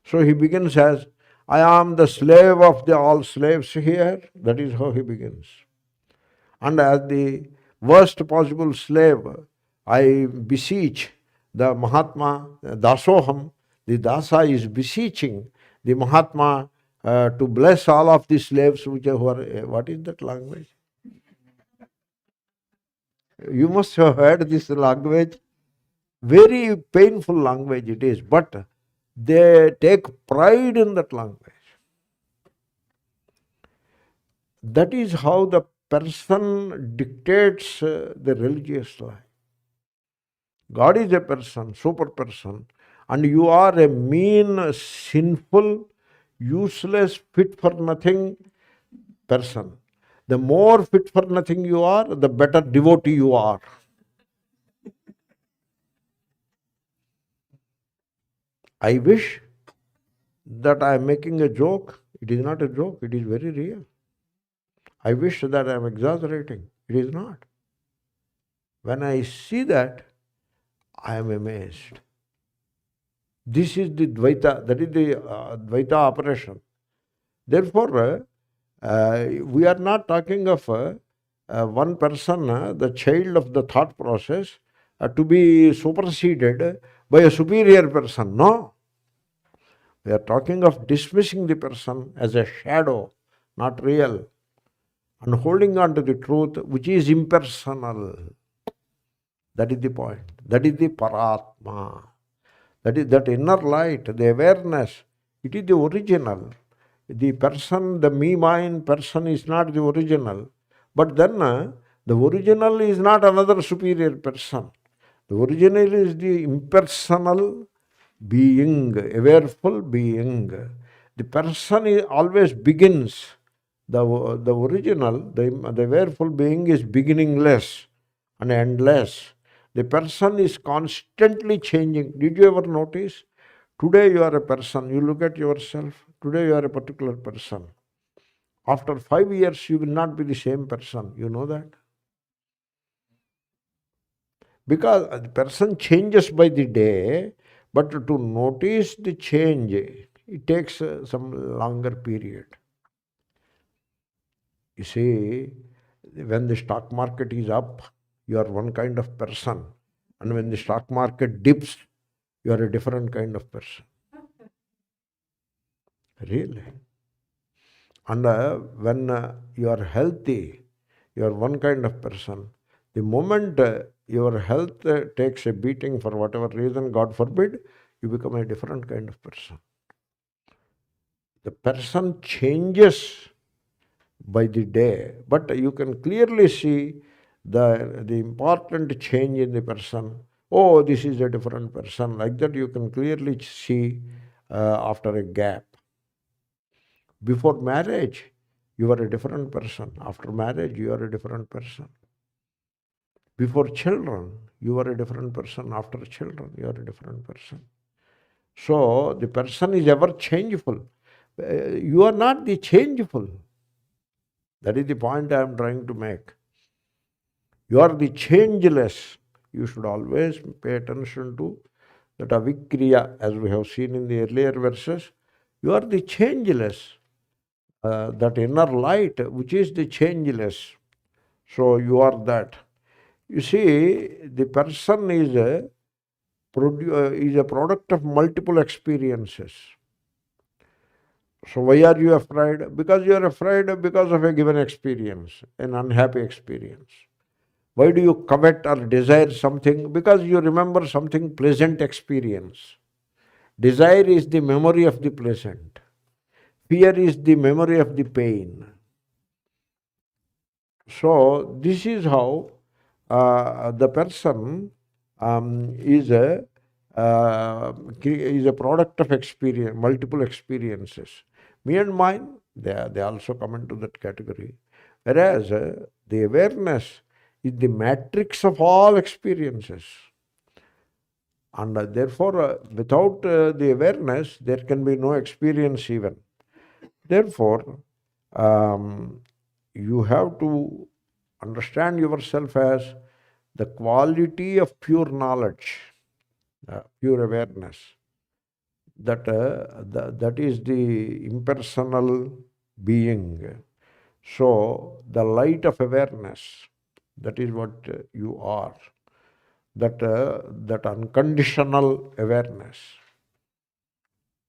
A: So he begins as, I am the slave of the all slaves here. That is how he begins. And as the worst possible slave, I beseech the Mahatma, Dasoham. The Dasa is beseeching the Mahatma to bless all of the slaves who are, what is that language? You must have heard this language. Very painful language it is, but they take pride in that language. That is how the person dictates the religious life. God is a person, super person, and you are a mean, sinful, useless, fit for nothing person. The more fit for nothing you are, the better devotee you are. I wish that I am making a joke. It is not a joke, it is very real. I wish that I am exaggerating. It is not. When I see that, I am amazed. This is the Dvaita, that is the Dvaita operation. Therefore, we are not talking of one person, the child of the thought process, to be superseded by a superior person. No. We are talking of dismissing the person as a shadow, not real, and holding on to the truth which is impersonal. That is the point. That is the parātma. That is that inner light, the awareness. It is the original. The person, the me-mind person is not the original. But then the original is not another superior person. The original is the impersonal being, awareful being. The person always begins. The original, the awareful being is beginningless and endless. The person is constantly changing. Did you ever notice? Today you are a person. You look at yourself. Today you are a particular person. After 5 years you will not be the same person. You know that? Because the person changes by the day, but to notice the change, it takes some longer period. You see, when the stock market is up, you are one kind of person. And when the stock market dips, you are a different kind of person. Really. And when you are healthy, you are one kind of person. The moment your health takes a beating for whatever reason, God forbid, you become a different kind of person. The person changes by the day, but you can clearly see the important change in the person oh, this is a different person. Like that you can clearly see after a gap. Before marriage, you are a different person. After marriage, you are a different person. Before children, you are a different person. After children, you are a different person. So the person is ever changeful. You are not the changeful. That is the point I am trying to make. You are the changeless. You should always pay attention to that avikriya, as we have seen in the earlier verses. You are the changeless, that inner light, which is the changeless. So you are that. You see, the person is a product of multiple experiences. So why are you afraid? Because you are afraid because of a given experience, an unhappy experience. Why do you covet or desire something? Because you remember something pleasant experience. Desire is the memory of the pleasant. Fear is the memory of the pain. So this is how the person is a product of experience, multiple experiences. Me and mine, they also come into that category. Whereas the awareness is the matrix of all experiences. And therefore, without the awareness, there can be no experience even. Therefore, you have to understand yourself as the quality of pure knowledge, pure awareness. That is the impersonal being. So, the light of awareness, that is what you are. That unconditional awareness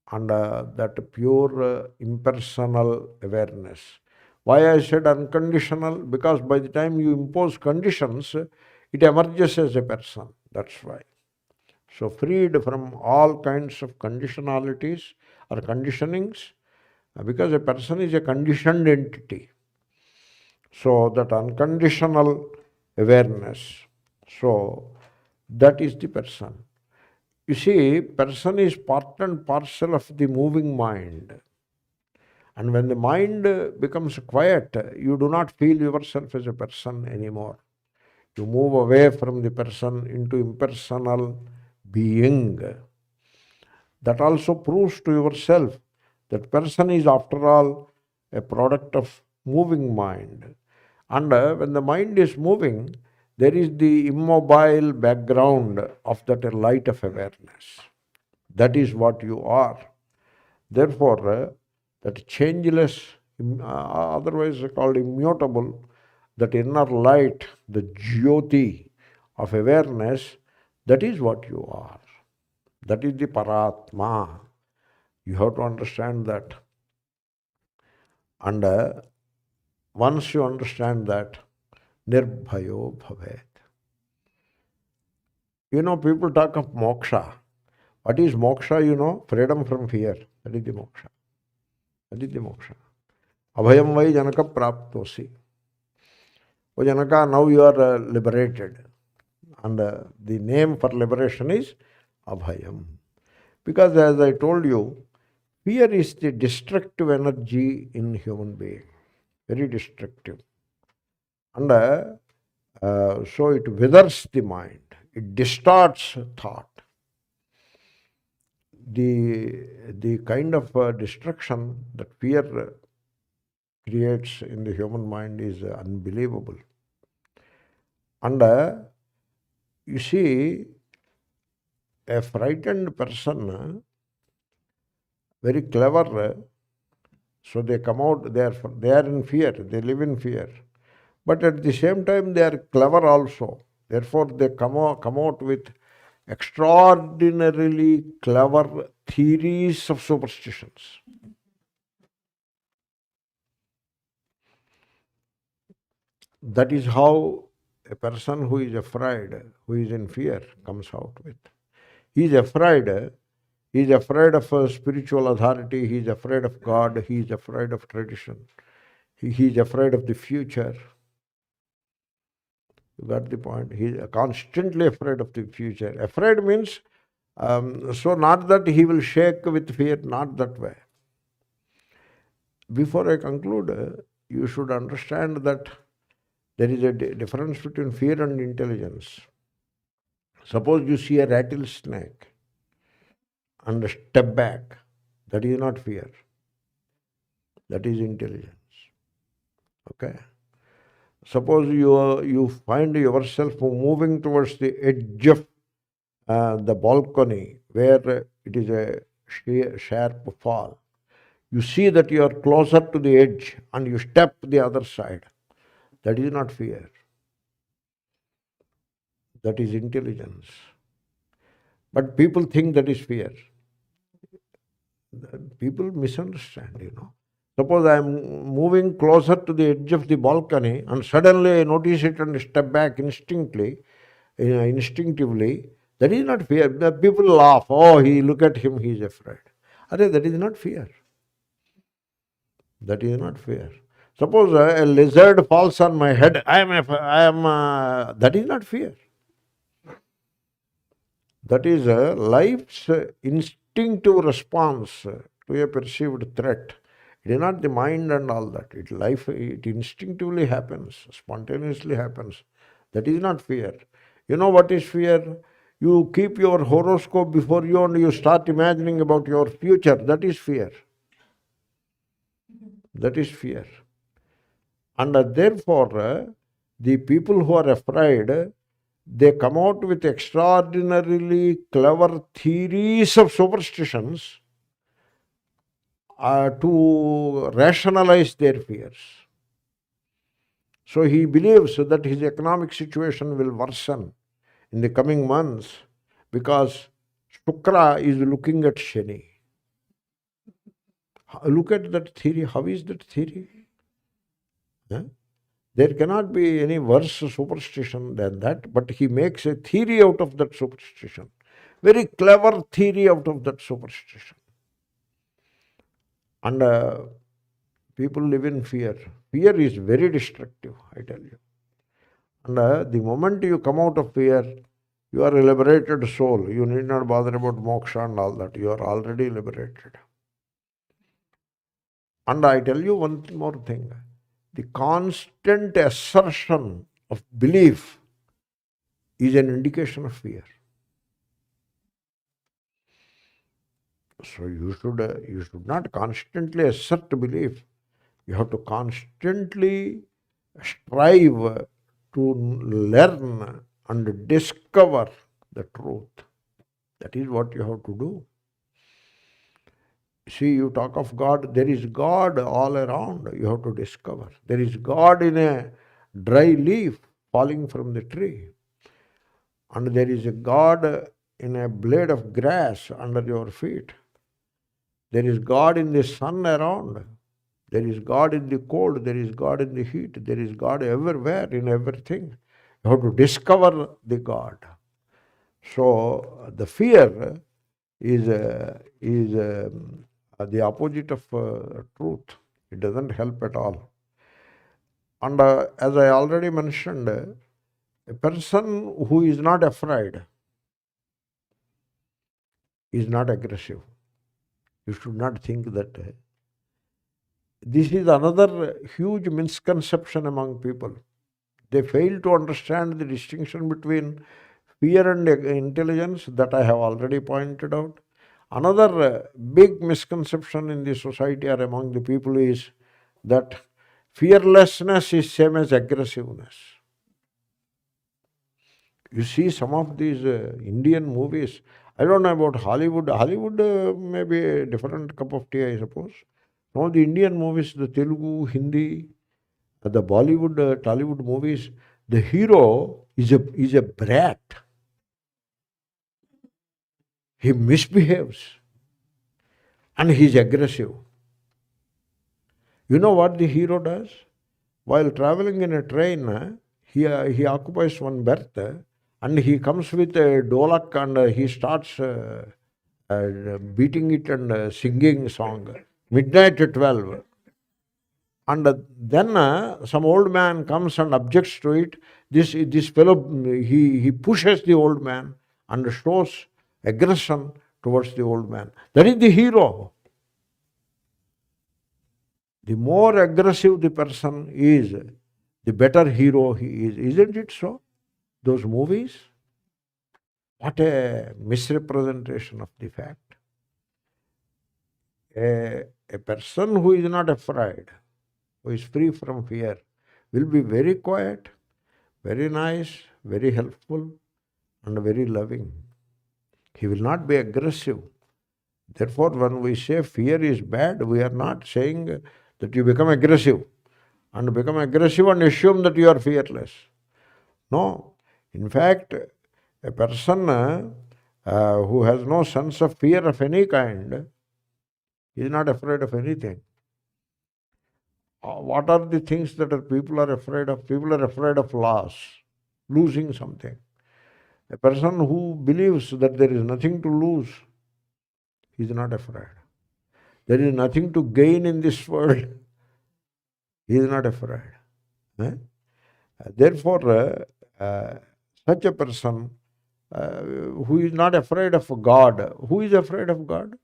A: and that pure impersonal awareness. Why I said unconditional? Because by the time you impose conditions, it emerges as a person. That's why. So freed from all kinds of conditionalities or conditionings, because a person is a conditioned entity. So that unconditional awareness, so that is the person. You see, person is part and parcel of the moving mind. And when the mind becomes quiet, you do not feel yourself as a person anymore. You move away from the person into impersonal being. That also proves to yourself that person is, after all, a product of moving mind. And when the mind is moving, there is the immobile background of that light of awareness. That is what you are. Therefore, that changeless, otherwise called immutable, that inner light, the jyoti of awareness, that is what you are. That is the parātma. You have to understand that. And once you understand that, cennirbhayo bhavet. You know, people talk of moksha. What is moksha, you know? Freedom from fear. That is the moksha. That is the moksha. Bhayaṃ vai janaka praptosi. O Janaka, now you are liberated. And the name for liberation is abhayam. Because as I told you, fear is the destructive energy in human being. Very destructive. And so it withers the mind. It distorts thought. The kind of destruction that fear creates in the human mind is unbelievable. And you see, a frightened person, very clever, so they come out, they are in fear, they live in fear. But at the same time, they are clever also. Therefore, they come out with extraordinarily clever theories of superstitions. That is how a person who is afraid, who is in fear, comes out with. He is afraid of spiritual authority, he is afraid of God, he is afraid of tradition, he is afraid of the future. You got the point? He is constantly afraid of the future. Afraid means, so not that he will shake with fear, not that way. Before I conclude, you should understand that there is a difference between fear and intelligence. Suppose you see a rattlesnake and step back. That is not fear. That is intelligence. Okay? Suppose you find yourself moving towards the edge of the balcony where it is a sharp fall. You see that you are closer to the edge and you step the other side. That is not fear. That is intelligence. But people think that is fear. People misunderstand, Suppose I am moving closer to the edge of the balcony and suddenly I notice it and step back instinctively. That is not fear. The people laugh. Oh, look at him, he is afraid. That is not fear. That is not fear. Suppose a lizard falls on my head. That is not fear. That is life's instinctive response to a perceived threat. It is not the mind and all that. It instinctively happens, spontaneously happens. That is not fear. You know what is fear? You keep your horoscope before you and you start imagining about your future. That is fear. That is fear. And therefore, the people who are afraid, they come out with extraordinarily clever theories of superstitions to rationalize their fears. So he believes that his economic situation will worsen in the coming months because Shukra is looking at Shani. Look at that theory. How is that theory? There cannot be any worse superstition than that, but he makes a theory out of that superstition. Very clever theory out of that superstition. And people live in fear. Fear is very destructive, I tell you. And the moment you come out of fear, you are a liberated soul. You need not bother about moksha and all that. You are already liberated. And I tell you one more thing. The constant assertion of belief is an indication of fear. So you should not constantly assert belief. You have to constantly strive to learn and discover the truth. That is what you have to do. See, you talk of God, there is God all around. You have to discover. There is God in a dry leaf falling from the tree. And there is a God in a blade of grass under your feet. There is God in the sun around. There is God in the cold. There is God in the heat. There is God everywhere, in everything. You have to discover the God. So the fear is the opposite of truth. It doesn't help at all. And as I already mentioned, a person who is not afraid is not aggressive. You should not think that. This is another huge misconception among people. They fail to understand the distinction between fear and intelligence that I have already pointed out. Another big misconception in the society or among the people is that fearlessness is same as aggressiveness. You see some of these Indian movies. I don't know about Hollywood. Hollywood may be a different cup of tea, I suppose. Some of the Indian movies, the Telugu, Hindi, the Bollywood, Tollywood movies, the hero is a brat. He misbehaves and he is aggressive. You know what the hero does? While traveling in a train, he occupies one berth and he comes with a dolak and he starts beating it and singing song. Midnight at 12. And then some old man comes and objects to it. this fellow, he pushes the old man and shows aggression towards the old man. That is the hero. The more aggressive the person is, the better hero he is. Isn't it so? Those movies? What a misrepresentation of the fact. A person who is not afraid, who is free from fear, will be very quiet, very nice, very helpful, and very loving. He will not be aggressive. Therefore, when we say fear is bad, we are not saying that you become aggressive and assume that you are fearless. No. In fact, a person who has no sense of fear of any kind is not afraid of anything. What are the things that people are afraid of? People are afraid of loss, losing something. A person who believes that there is nothing to lose, he is not afraid. There is nothing to gain in this world, he is not afraid. Therefore, such a person who is not afraid of God, who is afraid of God?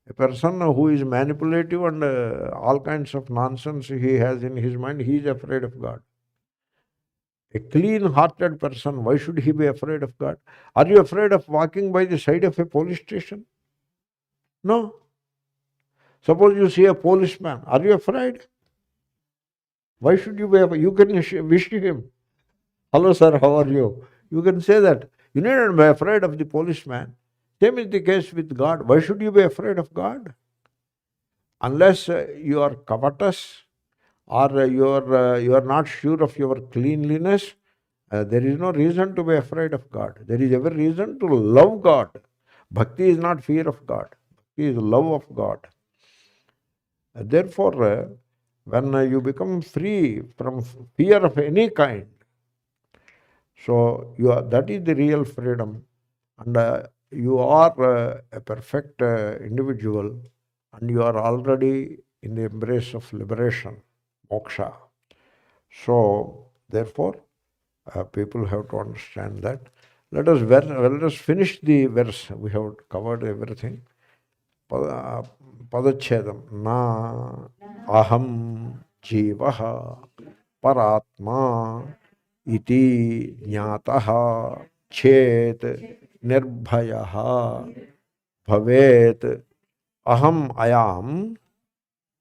A: A person who is manipulative and all kinds of nonsense he has in his mind, he is afraid of God. A clean-hearted person, why should he be afraid of God? Are you afraid of walking by the side of a police station? No. Suppose you see a policeman, are you afraid? Why should you be afraid? You can wish him, "Hello sir, how are you?" You can say that. You need not be afraid of the policeman. Same is the case with God. Why should you be afraid of God? Unless you are covetous or you are not sure of your cleanliness, there is no reason to be afraid of God. There is every reason to love God. Bhakti is not fear of God. Bhakti is love of God. Therefore, when you become free from fear of any kind, so that is the real freedom. And you are a perfect individual, and you are already in the embrace of liberation, moksha. So, therefore, people have to understand that. Let us finish the verse. We have covered everything. Padachedam. Nāhaṃ jīvaḥ parātmā iti jñātah chet cennirbhayo bhavet aham ayam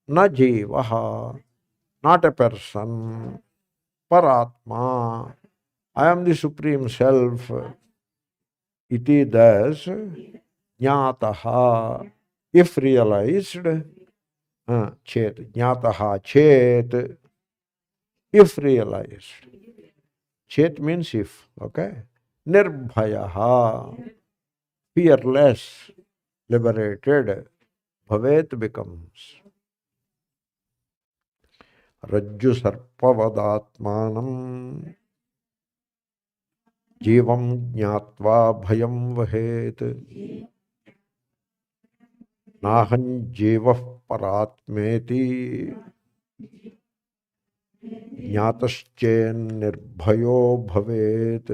A: na jīvaḥ, not a person, parātmā, I am the Supreme Self, iti thus jñātaḥ, if realized, chet, jñātaḥ chet, if realized. Chet means if, okay? Nirbhayaha, fearless, liberated, bhavet becomes. Rajjusarpavadātmānaṃ, jīvaṃ jñātvā bhayaṃ vahet, nāhaṃ jīvaḥ parātmeti, cennirbhayo bhavet.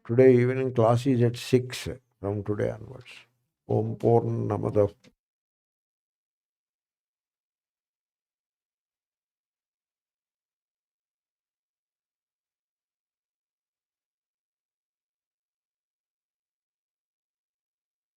A: Today evening class is at 6 from today onwards. Om Purnamadaḥ